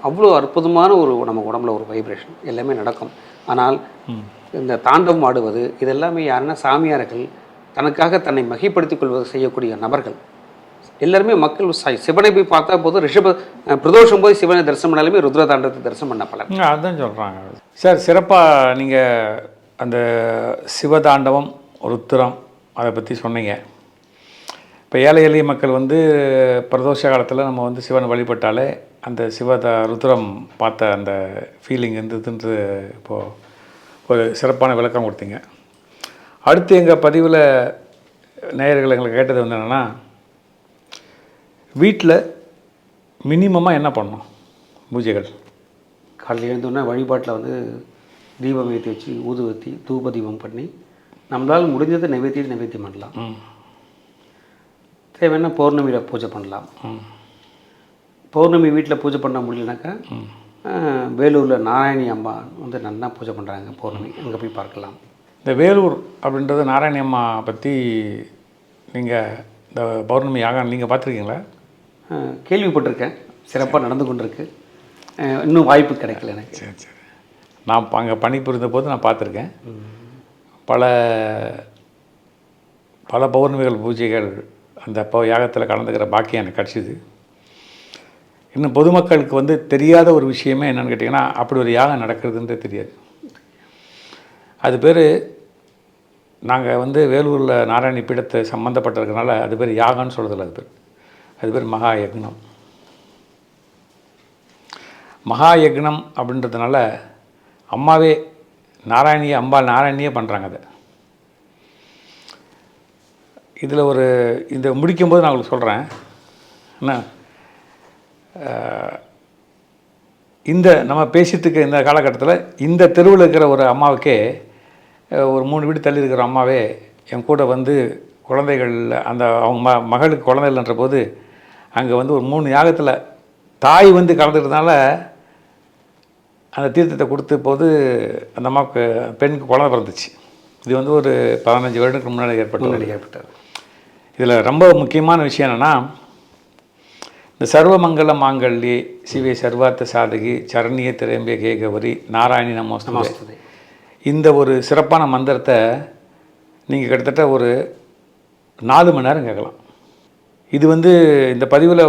அவ்வளோ அற்புதமான ஒரு நம்ம உடம்புல ஒரு வைப்ரேஷன் எல்லாமே நடக்கும். ஆனால் இந்த தாண்டவம் ஆடுவது இதெல்லாமே யாருன்னா சாமியார்கள், தனக்காக தன்னை மகிப்படுத்திக் கொள்வது செய்யக்கூடிய நபர்கள். எல்லாருமே மக்கள் சிவனை போய் பார்த்தா போதும், பிரதோஷம் போய் சிவனை தரிசனம் பண்ணாலுமே ருத்ர தாண்டவத்தை தரிசனம் பண்ண பலன். அதுதான் சொல்கிறாங்க சார். சிறப்பாக நீங்கள் அந்த சிவதாண்டவம் ருத்திரம் அதை பற்றி சொன்னீங்க. இப்போ ஏழை எளிய மக்கள் வந்து பிரதோஷ காலத்தில் நம்ம வந்து சிவனை வழிபட்டாலே அந்த ருத்ரம் பார்த்த அந்த ஃபீலிங் இருந்ததுன்றது இப்போது ஒரு சிறப்பான விளக்கம் கொடுத்தீங்க. அடுத்து எங்கள் பதிவில் நேயர்கள் எங்களுக்கு கேட்டது வந்து என்னென்னா, வீட்டில் மினிமமாக என்ன பண்ணணும் பூஜைகள்? காலையில் எழுந்தோடனே வழிபாட்டில் வந்து தீபம் ஏற்றி வச்சு ஊதுவத்தி தூப தீபம் பண்ணி நம்மளால் முடிஞ்சதை நைவேத்தியம் பண்ணலாம். தேவைன்னா பௌர்ணமியில் பூஜை பண்ணலாம். பௌர்ணமி வீட்டில் பூஜை பண்ண முடியலனாக்கா வேலூரில் நாராயணி அம்மா வந்து நல்லா பூஜை பண்ணுறாங்க பௌர்ணமி, அங்கே போய் பார்க்கலாம். இந்த வேலூர் அப்படின்றது நாராயணி அம்மா பற்றி நீங்கள் இந்த பௌர்ணமி யாகம் நீங்கள் பார்த்துருக்கீங்களா? கேள்விப்பட்டிருக்கேன், சிறப்பாக நடந்து கொண்டிருக்கு. இன்னும் வாய்ப்பு கிடைக்கல எனக்கு. சரி சரி. நான் அங்கே பணிபுரிந்த போது நான் பார்த்துருக்கேன். பல பௌர்ணமிகள் பூஜைகள் அந்த யாகத்தில் கலந்துக்கிற பாக்கியம் எனக்கு கிடச்சிது. இன்னும் பொதுமக்களுக்கு வந்து தெரியாத ஒரு விஷயமே என்னென்னு கேட்டிங்கன்னா, அப்படி ஒரு யாகம் நடக்கிறதுன்றே தெரியாது. அது பேர் நாங்கள் வந்து வேலூரில் நாராயணி பீடத்தை சம்மந்தப்பட்டிருக்கனால அது பேர் யாகம்னு சொல்கிறதில்ல, அது பேர் மகா யக்னம். மகா யக்னம் அப்படின்றதுனால அம்மாவே அம்பாள் நாராயணியே பண்ணுறாங்க. அதை இதில் இந்த முடிக்கும்போது நான் உங்களுக்கு சொல்கிறேன் என்ன, இந்த நம்ம பேசிகிட்டு இருக்க இந்த காலகட்டத்தில் இந்த தெருவில் இருக்கிற ஒரு அம்மாவுக்கே ஒரு 3 வீடு தள்ளி இருக்கிற அம்மாவே என் கூட வந்து குழந்தைகள் அந்த அவங்க மகளுக்கு குழந்தை இல்லைன்ற போது அங்கே வந்து ஒரு 3 யாகத்தில் தாய் வந்து கலந்துக்கிறதுனால அந்த தீர்த்தத்தை கொடுத்த போது அந்த அம்மாவுக்கு பெண்ணுக்கு குழந்தை பிறந்துச்சு. இது வந்து ஒரு 15 வருடத்துக்கு முன்னாடி ஏற்பட்டது. இதில் ரொம்ப முக்கியமான விஷயம் என்னென்னா, இந்த சர்வமங்கல மாங்கல்யே சிவே சர்வார்த்த சாதகி சரணிய திரம்பிய கேகவரி நாராயணி நமஸ்தே, இந்த ஒரு சிறப்பான மந்திரத்தை நீங்கள் கிட்டத்தட்ட ஒரு 4 மணி நேரம் கேட்கலாம். இது வந்து இந்த பதிவில்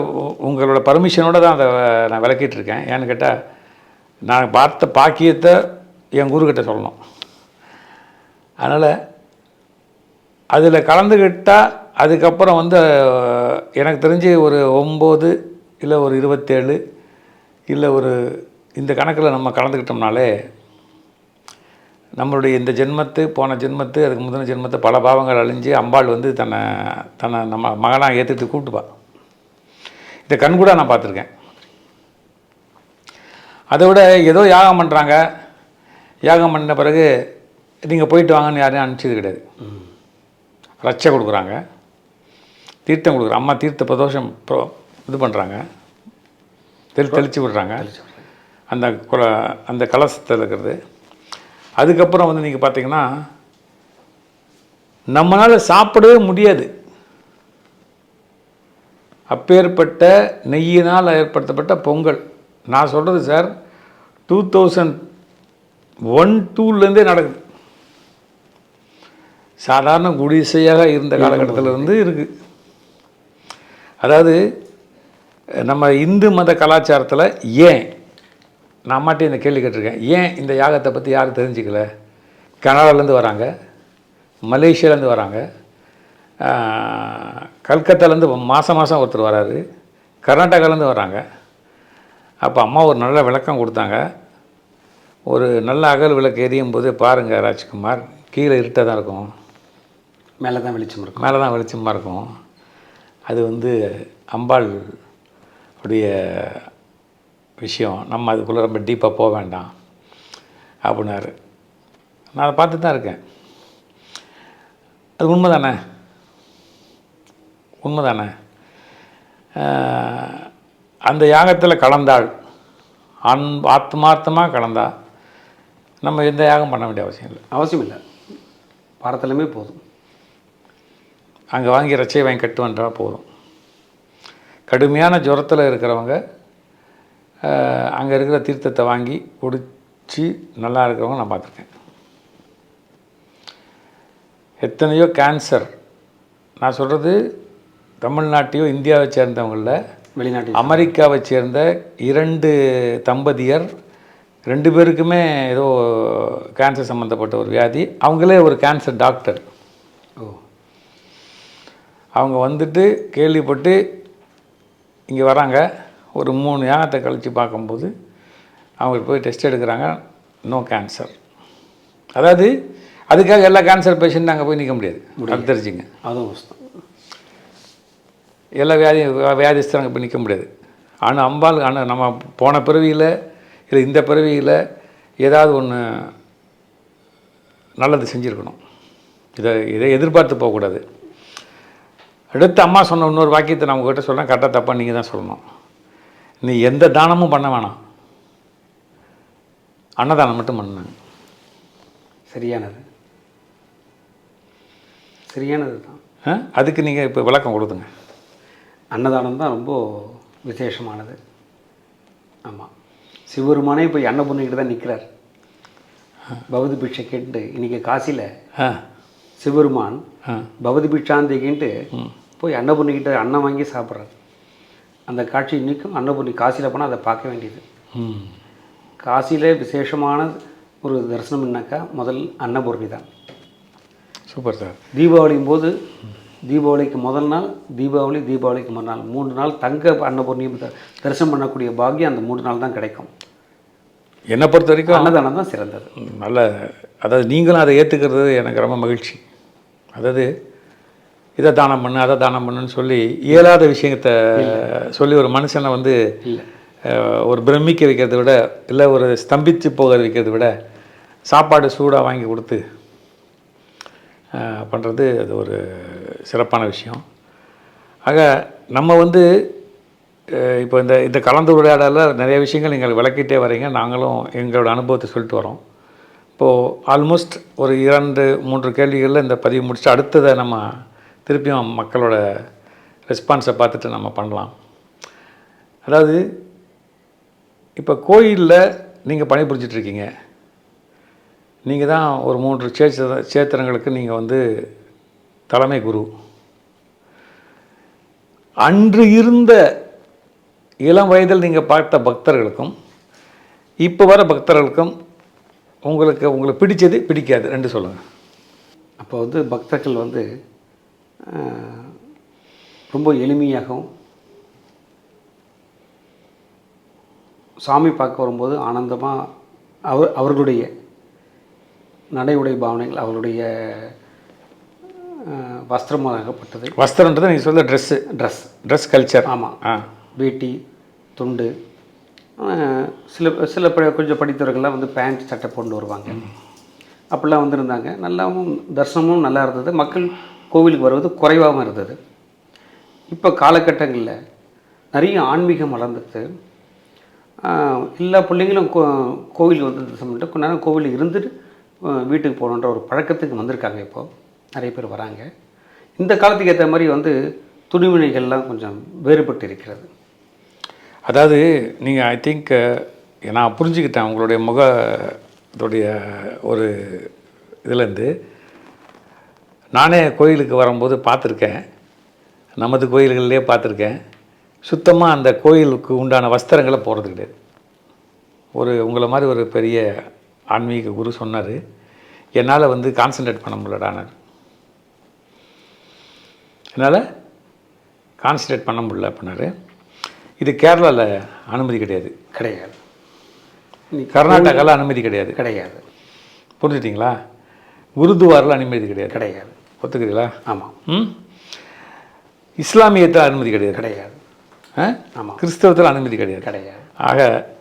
உங்களோட பர்மிஷனோடு தான் அதை நான் விளக்கிட்டு இருக்கேன். ஏன்னு கேட்டால், நான் பார்த்த பாக்கியத்தை என் குருக்கிட்ட சொல்லணும். அதனால் அதில் கலந்துக்கிட்டால் அதுக்கப்புறம் வந்து எனக்கு தெரிஞ்சு ஒரு 9 இல்லை ஒரு 27 இல்லை ஒரு இந்த கணக்கில் நம்ம கலந்துக்கிட்டோம்னாலே நம்மளுடைய இந்த ஜென்மத்து போன ஜென்மத்து அதுக்கு முந்தின ஜென்மத்தை பல பாவங்கள் அழிஞ்சு அம்பாள் வந்து தன்னை நம்ம மகனாக ஏற்றுட்டு கூப்பிட்டுப்பா. இதை கண்கூட நான் பார்த்துருக்கேன். அதை விட ஏதோ யாகம் பண்ணுறாங்க, யாகம் பண்ண பிறகு நீங்கள் போயிட்டு வாங்கன்னு யாரையும் அனுப்பிச்சது கிடையாது. ரச்சை கொடுக்குறாங்க, தீர்த்தம் கொடுக்குறாங்க. அம்மா தீர்த்த பிரதோஷம் இது பண்ணுறாங்க, தெளித்து விடுறாங்க அந்த கலசத்தில் இருக்கிறது. அதுக்கப்புறம் வந்து நீங்கள் பார்த்தீங்கன்னா நம்மளால் சாப்பிடவே முடியாது. அப்பேற்பட்ட நெய்யினால் ஏற்படுத்தப்பட்ட பொங்கல். நான் சொல்கிறது சார் 2001-2லேருந்தே நடக்குது. சாதாரண குடிசையாக இருந்த காலகட்டத்தில் இருந்து இருக்குது. அதாவது நம்ம இந்து மத கலாச்சாரத்தில் ஏன் நான் அம்மாட்டே இந்த கேள்வி கேட்டிருக்கேன், ஏன் இந்த யாகத்தை பற்றி யாரும் தெரிஞ்சுக்கல? கனடாலேருந்து வராங்க, மலேசியாலேருந்து வராங்க, கல்கத்தாலேருந்து மாதம் ஒருத்தர் வராரு, கர்நாடகாலேருந்து வராங்க. அப்போ அம்மா ஒரு நல்ல விளக்கம் கொடுத்தாங்க. ஒரு நல்ல அகல் விளக்கு எரியும் போது பாருங்கள் ராஜ்குமார், கீழே இருட்டாக தான் இருக்கும், மேலே தான் வெளிச்சமாக இருக்கும். அது வந்து அம்பாள் உடைய விஷயம், நம்ம அதுக்குள்ளே ரொம்ப டீப்பாக போக வேண்டாம் அப்படின்னாரு. நான் அதை பார்த்து தான் இருக்கேன். அது உண்மை தானே. அந்த யாகத்தில் கலந்தாள், ஆத்மார்த்தமாக கலந்தால் நம்ம எந்த யாகம் பண்ண வேண்டிய அவசியம் இல்லை. பாரத்திலுமே போதும். அங்கே வாங்கி ரச்சையை வாங்கி கட்டு வந்தால் போதும். கடுமையான ஜுரத்தில் இருக்கிறவங்க அங்கே இருக்கிற தீர்த்தத்தை வாங்கி குடித்து நல்லா இருக்கிறவங்க நான் பார்த்துருக்கேன். எத்தனையோ கேன்சர், நான் சொல்கிறது தமிழ்நாட்டையோ இந்தியாவை சேர்ந்தவங்களில் வெளிநாட்டு அமெரிக்காவை சேர்ந்த 2 தம்பதியர் 2 பேருக்குமே ஏதோ கேன்சர் சம்மந்தப்பட்ட ஒரு வியாதி. அவங்களே ஒரு கேன்சர் டாக்டர். ஓ. அவங்க வந்துட்டு கேள்விப்பட்டு இங்கே வராங்க. ஒரு 3 யாகத்தை கழித்து பார்க்கும்போது அவங்களுக்கு போய் டெஸ்ட் எடுக்கிறாங்க, நோ கேன்சர். அதாவது அதுக்காக எல்லா கேன்சர் பேஷண்ட்டும் அங்கே போய் நிற்க முடியாது, அது தெரிஞ்சுங்க. அதுவும் கஷ்டம். எல்லா வியாதிஸ்தரும் அங்கே போய் நிற்க முடியாது. ஆனால் அம்பாள் நம்ம போன பிறவியில் இல்லை இந்த பிறவியில் ஏதாவது ஒன்று நல்லது செஞ்சுருக்கணும். இதை எதிர்பார்த்து போகக்கூடாது. அடுத்து அம்மா சொன்ன இன்னொரு வாக்கியத்தை நான் உங்கள்கிட்ட சொல்கிறேன், கரெக்டாக தப்பாக நீங்கள் தான் சொல்லணும். நீ எந்த தானமும் பண்ண வேணாம், அன்னதானம் மட்டும் பண்ணாங்க. சரியானது தான். அதுக்கு நீங்கள் இப்போ விளக்கம் கொடுத்துங்க. அன்னதானம் தான் ரொம்ப விசேஷமானது. ஆமாம், சிவபெருமானே போய் அன்னபூர்ணிக்கிட்ட தான் நிற்கிறார். பவதி பிட்சை கேட்டு இன்றைக்கி காசியில் சிவபெருமான் பவதி பிட்சாந்திக்கின்ட்டு போய் அன்னபூர்ணிக்கிட்ட அன்னம் வாங்கி சாப்பிட்றாரு. அந்த காட்சி இன்றைக்கும் அன்னபூர்ணி காசியில் போனால் அதை பார்க்க வேண்டியது. காசியில் விசேஷமான ஒரு தரிசனம்னாக்கா முதல் அன்னபூர்ணி தான். Super sir. தீபாவளியும் போது தீபாவளிக்கு முதல் நாள், தீபாவளிக்கு மறுநாள் 3 நாள் தங்க அன்னபூர்ணியும் தரிசனம் பண்ணக்கூடிய பாக்கியம் அந்த 3 நாள் தான் கிடைக்கும். என்னை பொறுத்த வரைக்கும் அன்னதானம் தான் சிறந்தது. நல்ல, அதாவது நீங்களும் அதை ஏற்றுக்கிறது எனக்கு ரொம்ப மகிழ்ச்சி. அதாவது இதை தானம் பண்ணு அதை தானம் பண்ணுன்னு சொல்லி இயலாத விஷயத்தை சொல்லி ஒரு மனுஷனை வந்து ஒரு பிரமிக்க வைக்கிறத விட, இல்லை ஒரு ஸ்தம்பித்து போக வைக்கிறத விட, சாப்பாடு சூடாக வாங்கி கொடுத்து பண்ணுறது அது ஒரு சிறப்பான விஷயம். ஆக நம்ம வந்து இப்போ இந்த கலந்துரையாடலில் நிறைய விஷயங்கள் நீங்கள் விளக்கிட்டே வரீங்க, நாங்களும் எங்களோட அனுபவத்தை சொல்லிட்டு வரோம். இப்போது ஆல்மோஸ்ட் ஒரு 2-3 கேள்விகளில் இந்த பதிவு முடிச்சுட்டு அடுத்ததை நம்ம திருப்பியும் மக்களோட ரெஸ்பான்ஸை பார்த்துட்டு நம்ம பண்ணலாம். அதாவது இப்போ கோயிலில் நீங்கள் பணிபுரிஞ்சிட்ருக்கீங்க, நீங்கள் தான் ஒரு 3 சேத்திரங்களுக்கு நீங்கள் வந்து தலைமை குரு. அன்று இருந்த இளம் வயதில் நீங்கள் பார்த்த பக்தர்களுக்கும் இப்போ வர பக்தர்களுக்கும் உங்களுக்கு பிடிச்சது பிடிக்காது 2 சொல்லுங்கள். அப்போ வந்து பக்தர்கள் வந்து ரொம்ப எளிமையாகவும், சாமி பார்க்க வரும்போது ஆனந்தமாக அவர்களுடைய நடை உடை பாவனைகள், அவருடைய வஸ்திரமாகப்பட்டது. வஸ்திரன்றது நீங்கள் சொல்ல ட்ரெஸ் கல்ச்சர். ஆமாம், வேட்டி துண்டு. சில கொஞ்சம் படித்தவர்கள்லாம் வந்து பேண்ட் சட்டை போட்டு வருவாங்க. அப்படிலாம் வந்துருந்தாங்க. நல்லாவும் தரிசனமும் நல்லா இருந்தது. மக்கள் கோவிலுக்கு வருவது குறைவாகவும் இருந்தது. இப்போ காலகட்டங்களில் நிறைய ஆன்மீகம் வளர்ந்துட்டு எல்லா பிள்ளைங்களும் கோவிலுக்கு வந்து தரிசனம் பண்ணிட்டு கொஞ்ச நேரம் கோவிலில் இருந்துட்டு வீட்டுக்கு போகணுன்ற ஒரு பழக்கத்துக்கு வந்திருக்காங்க. இப்போது நிறைய பேர் வராங்க. இந்த காலத்துக்கு ஏற்ற மாதிரி வந்து துணிமணிகள்லாம் கொஞ்சம் வேறுபட்டு இருக்கிறது. அதாவது நீங்கள் ஐ திங்க் நான் புரிஞ்சுக்கிட்டேன் உங்களுடைய இதோடைய ஒரு இதுலேருந்து. நானே கோயிலுக்கு வரும்போது பார்த்துருக்கேன், நமது கோயில்கள்லேயே பார்த்துருக்கேன். சுத்தமாக அந்த கோயிலுக்கு உண்டான வஸ்திரங்களை போகிறது கிடையாது. உங்களை மாதிரி ஒரு பெரிய ஆன்மீக குரு சொன்னார், என்னால் வந்து கான்சன்ட்ரேட் பண்ண முடியலடானார். என்னால் கான்சன்ட்ரேட் பண்ண முடியல அப்படின்னாரு. இது கேரளாவில் அனுமதி கிடையாது. கர்நாடகாவில் அனுமதி கிடையாது. புரிஞ்சுட்டிங்களா? குருதுவாரில் அனுமதி கிடையாது. ஒத்துக்கிறீங்களா? ஆமாம். இஸ்லாமியத்தில் அனுமதி கிடையாது. ஆமாம். கிறிஸ்தவத்தில் அனுமதி கிடையாது. ஆக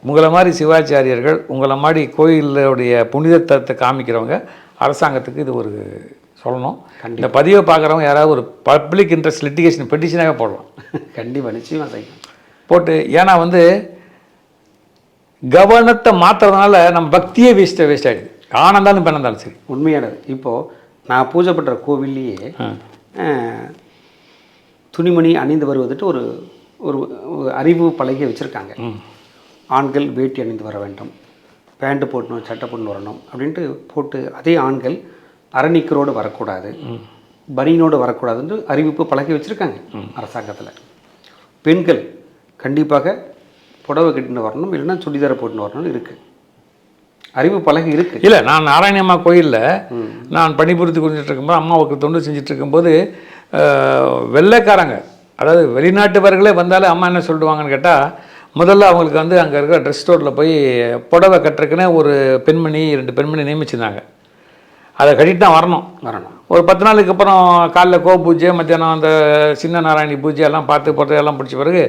உங்களை மாதிரி சிவாச்சாரியர்கள், உங்களை மாதிரி கோயிலுடைய புனிதத்தை காமிக்கிறவங்க அரசாங்கத்துக்கு இது ஒரு சொல்லணும். இந்த பதிவை பார்க்குறவங்க யாராவது ஒரு பப்ளிக் இன்ட்ரெஸ்ட் லிட்டிகேஷன் பெட்டிஷனாக போடலாம். கண்டிப்பாக, நிச்சயமாக செய்யணும். போட்டு, ஏன்னா வந்து கவனத்தை மாற்றுறதுனால நம்ம பக்தியே வேஸ்ட் ஆகிடுது. ஆனந்தாலும் பெண்ணாலும் சரி. உண்மையானது. இப்போது நான் பூஜை பண்ணுற கோவில்லையே துணிமணி அணிந்து வருவதுட்டு ஒரு ஒரு அறிவு பலகை வச்சுருக்காங்க. ஆண்கள் வேட்டி அணிந்து வர வேண்டும், பேண்ட்டு போட்டணும், சட்டை போட்டு வரணும் அப்படின்ட்டு போட்டு, அதே ஆண்கள் அரணிக்கரோடு வரக்கூடாது, பனியனோடு வரக்கூடாதுன்னு அறிவிப்பு பலகை வச்சுருக்காங்க அரசாங்கத்தில். பெண்கள் கண்டிப்பாக புடவை கட்டின்னு வரணும், இல்லைன்னா சுடிதாரை போட்டுன்னு வரணும்னு இருக்குது. அறிவு பலகை இருக்கு. இல்லை, நான் நாராயணியம்மா கோயிலில் நான் பணிபுரித்து கொடுத்துட்டு இருக்கும்போது, அம்மாவுக்கு தொண்டு செஞ்சுட்டு இருக்கும்போது வெள்ளைக்காரங்க, அதாவது வெளிநாட்டுவர்களே வந்தாலும் அம்மா என்ன சொல்லிடுவாங்கன்னு கேட்டால், முதல்ல அவங்களுக்கு வந்து அங்கே இருக்கிற ட்ரெஸ் ஸ்டோரில் போய் புடவை கட்டுறதுக்குன்னே ஒரு பெண்மணி 2 பெண்மணி நியமிச்சிருந்தாங்க. அதை கட்டிட்டு தான் வரணும். ஒரு 10 நாளுக்கு அப்புறம் காலைல கோ பூஜை, மத்தியானம் அந்த சின்ன நாராயணி பூஜை எல்லாம் பார்த்து போட்டு எல்லாம் பிடிச்ச பிறகு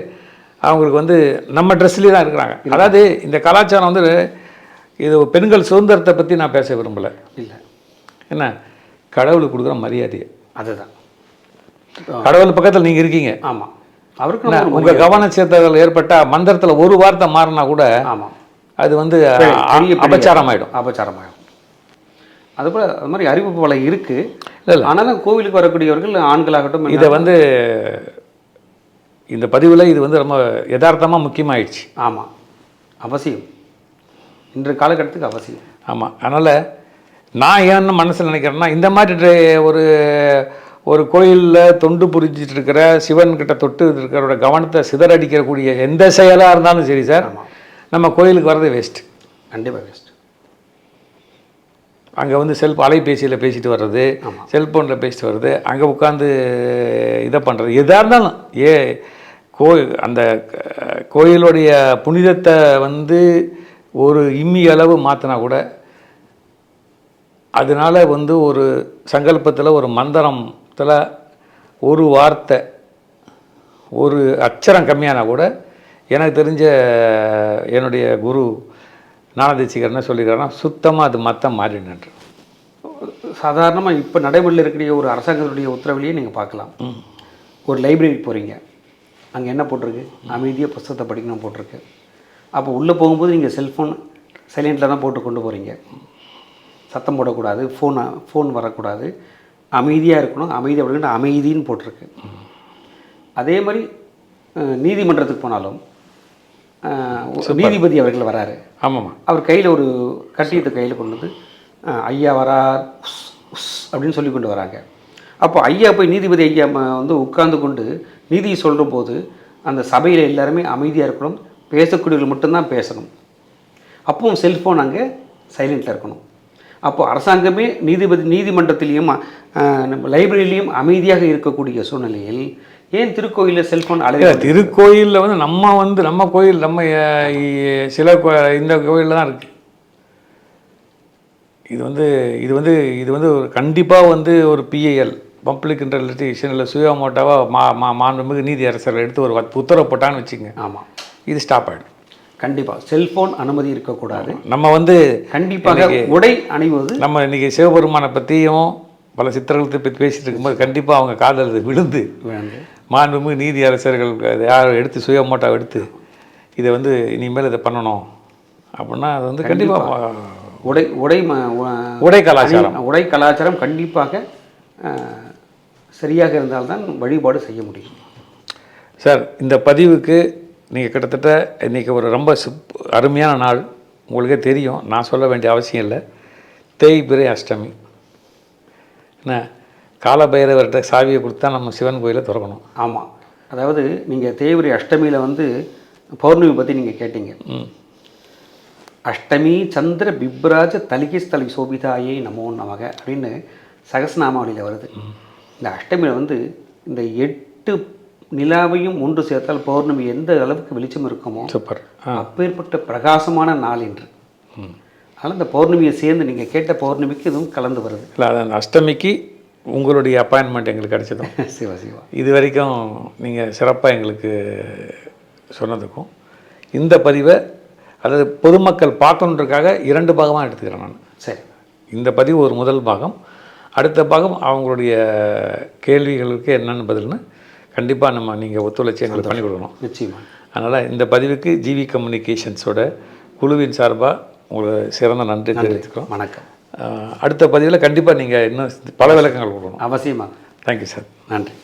அவங்களுக்கு வந்து நம்ம ட்ரெஸ்லேயே தான் இருக்கிறாங்க. அதாவது இந்த கலாச்சாரம் வந்து இது பெண்கள் சுதந்திரத்தை பற்றி நான் பேச விரும்பலை. இல்லை, என்ன கடவுளுக்கு கொடுக்குற மரியாதை அதுதான். கடவுள் பக்கத்தில் நீங்கள் இருக்கீங்க. ஆமாம், அவருக்கு உங்கள் கவன சேர்த்தல் ஏற்பட்டால் மந்திரத்தில் ஒரு வார்த்தை மாறினா கூட ஆமாம், அது வந்து அபச்சாரமாயிடும். அபச்சாரமாயிடும். அதுபோல் அது மாதிரி அறிவு பலகை இருக்குது. இல்லை, ஆனாலும் கோவிலுக்கு வரக்கூடியவர்கள் ஆண்களாகட்டும், இதை வந்து இந்த பதிவில் இது வந்து ரொம்ப யதார்த்தமாக முக்கியமாகிடுச்சு. ஆமாம், அவசியம், இன்றைய காலகட்டத்துக்கு அவசியம். ஆமாம், அதனால் நான் ஏன்னு மனசில் நினைக்கிறேன்னா, இந்த மாதிரி ஒரு கோயிலில் தொண்டு புரிஞ்சிட்டு இருக்கிற சிவன்கிட்ட தொட்டு இருக்கிறோட கவனத்தை சிதறடிக்கக்கூடிய எந்த செயலாக இருந்தாலும் சரி சார், நம்ம கோயிலுக்கு வர்றது வேஸ்ட்டு. கண்டிப்பாக வேஸ்ட்டு. அங்கே வந்து அலைபேசியில் பேசிட்டு வர்றது, செல்ஃபோனில் பேசிட்டு வர்றது, அங்கே உட்காந்து இதை பண்ணுறது, எதாக இருந்தாலும் அந்த கோயிலுடைய புனிதத்தை வந்து ஒரு இம்மி அளவு மாற்றினா கூட, அதனால் வந்து ஒரு சங்கல்பத்தில் ஒரு மந்திரத்தில் ஒரு வார்த்தை ஒரு அச்சரம் கம்மியானா கூட, எனக்கு தெரிஞ்ச என்னுடைய குரு ஞானதேசிகர் என்ன சொல்லிக்கிறாருன்னா, சுத்தமாக அது மத்தம் மாறினன்று. சாதாரணமாக இப்போ நடைமுறையில் இருக்கக்கூடிய ஒரு அரசாங்கத்துடைய உத்தரவிலேயே நீங்கள் பார்க்கலாம். ஒரு லைப்ரரிக்கு போகிறீங்க, அங்கே என்ன போட்டிருக்கு, அமைதியாக புத்தகத்தை படிக்கணும் போட்டிருக்கு. அப்போ உள்ளே போகும்போது நீங்கள் செல்ஃபோன் சைலண்டில் தான் போட்டு கொண்டு போகிறீங்க. சத்தம் போடக்கூடாது, ஃபோன் வரக்கூடாது, அமைதியாக இருக்கணும், அமைதி அப்படின்ற அமைதின்னு போட்டிருக்கு. அதே மாதிரி நீதிமன்றத்துக்கு போனாலும் நீதிபதி அவர்கள் வராரு. ஆமாம்மா, அவர் கையில் ஒரு கட்டியத்தை கையில் கொண்டு வந்து ஐயா வரார் அப்படின்னு சொல்லி கொண்டு வராங்க. அப்போ ஐயா போய் நீதிபதி ஐயா வந்து உட்கார்ந்து கொண்டு நீதியை சொல்கிற போது அந்த சபையில் எல்லாருமே அமைதியாக இருக்கணும், பேசக்கூடியவர்கள் மட்டும்தான் பேசணும். அப்பவும் செல்ஃபோன் அங்கே சைலண்டில் இருக்கணும். அப்போது அரசாங்கமே நீதிமன்றத்திலையும் லைப்ரரியிலையும் அமைதியாக இருக்கக்கூடிய சூழ்நிலையில் ஏன் திருக்கோயிலில் செல்ஃபோன் திருக்கோயிலில் வந்து நம்ம கோயில் நம்ம சில இந்த கோயிலில் தான் இருக்குது. இது வந்து ஒரு கண்டிப்பாக வந்து ஒரு பிஐஎல் பப்ளிக் இன்டர்லிட்டேஷன் இல்லை சுயமோட்டாவாக மாண்புமிகு நீதி அரசர்கள் எடுத்து ஒரு உத்தரவு போட்டான்னு வச்சுங்க. ஆமாம், இது ஸ்டாப் ஆகிடும். கண்டிப்பாக செல்ஃபோன் அனுமதி இருக்கக்கூடாது. நம்ம வந்து கண்டிப்பாக உடை அணிவது, நம்ம இன்றைக்கி சிவபெருமானை பற்றியும் பல சித்திரங்களை பற்றி பேசிகிட்டு இருக்கும்போது கண்டிப்பாக அவங்க காதல் விழுந்து மாண்புமிகு நீதி அரசர்கள் யார் எடுத்து சுயமோட்டாவை எடுத்து இதை வந்து இனிமேல் இதை பண்ணணும் அப்படின்னா அது வந்து கண்டிப்பாக உடை கலாச்சாரம் கண்டிப்பாக சரியாக இருந்தால்தான் வழிபாடு செய்ய முடியும். சார், இந்த பதிவுக்கு நீங்கள் கிட்டத்தட்ட இன்றைக்கி ஒரு ரொம்ப அருமையான நாள். உங்களுக்கே தெரியும், நான் சொல்ல வேண்டிய அவசியம் இல்லை. தேய்பிறை அஷ்டமி என்ன, காலபைரவர்கிட்ட சாவியை கொடுத்தா நம்ம சிவன் கோயிலை திறக்கணும். ஆமாம், அதாவது நீங்கள் தேய்பிறை அஷ்டமியில் வந்து பௌர்ணமி பற்றி நீங்கள் கேட்டீங்க. அஷ்டமி சந்திர பிப்ராஜ தலிகிஸ்தலி சோபிதாயே நமோ நமக அப்படின்னு சகஸ்நாமாவளியில் வருது. இந்த அஷ்டமியில் வந்து இந்த 8 நிலாவையும் ஒன்று சேர்த்தால் பௌர்ணமி எந்த அளவுக்கு வெளிச்சம் இருக்குமோ சூப்பர், அப்பேற்பட்ட பிரகாசமான நாள் என்று. அதனால் இந்த பௌர்ணமியை சேர்ந்து நீங்கள் கேட்ட பௌர்ணமிக்கு இதுவும் கலந்து வருது. இல்லை, அந்த அஷ்டமிக்கு உங்களுடைய அப்பாயின்மெண்ட் எங்களுக்கு கிடைச்சதும் சிவா இது வரைக்கும் நீங்கள் சிறப்பாக எங்களுக்கு சொன்னதுக்கும் இந்த பதிவை அதாவது பொதுமக்கள் பார்க்கணுன்றதுக்காக 2 பாகமாக எடுத்துக்கிறேன் நான். சரி, இந்த பதிவு ஒரு முதல் பாகம், அடுத்த பாகம் அவங்களுடைய கேள்விகளுக்கு என்னென்னு பதில்னு கண்டிப்பாக நீங்கள் ஒத்துழைச்சி எங்களுக்கு பண்ணி கொடுக்கணும். நிச்சயமாக. அதனால் இந்த பதிவுக்கு ஜிவி கம்யூனிகேஷன்ஸோட குழுவின் சார்பாக உங்களுக்கு சிறந்த நன்றி தெரிவித்துக்கிறோம். வணக்கம். அடுத்த பதிவில் கண்டிப்பாக நீங்கள் இன்னும் பல விளக்கங்கள் கொடுக்கணும். அவசியமாக. Thank you sir. நன்றி.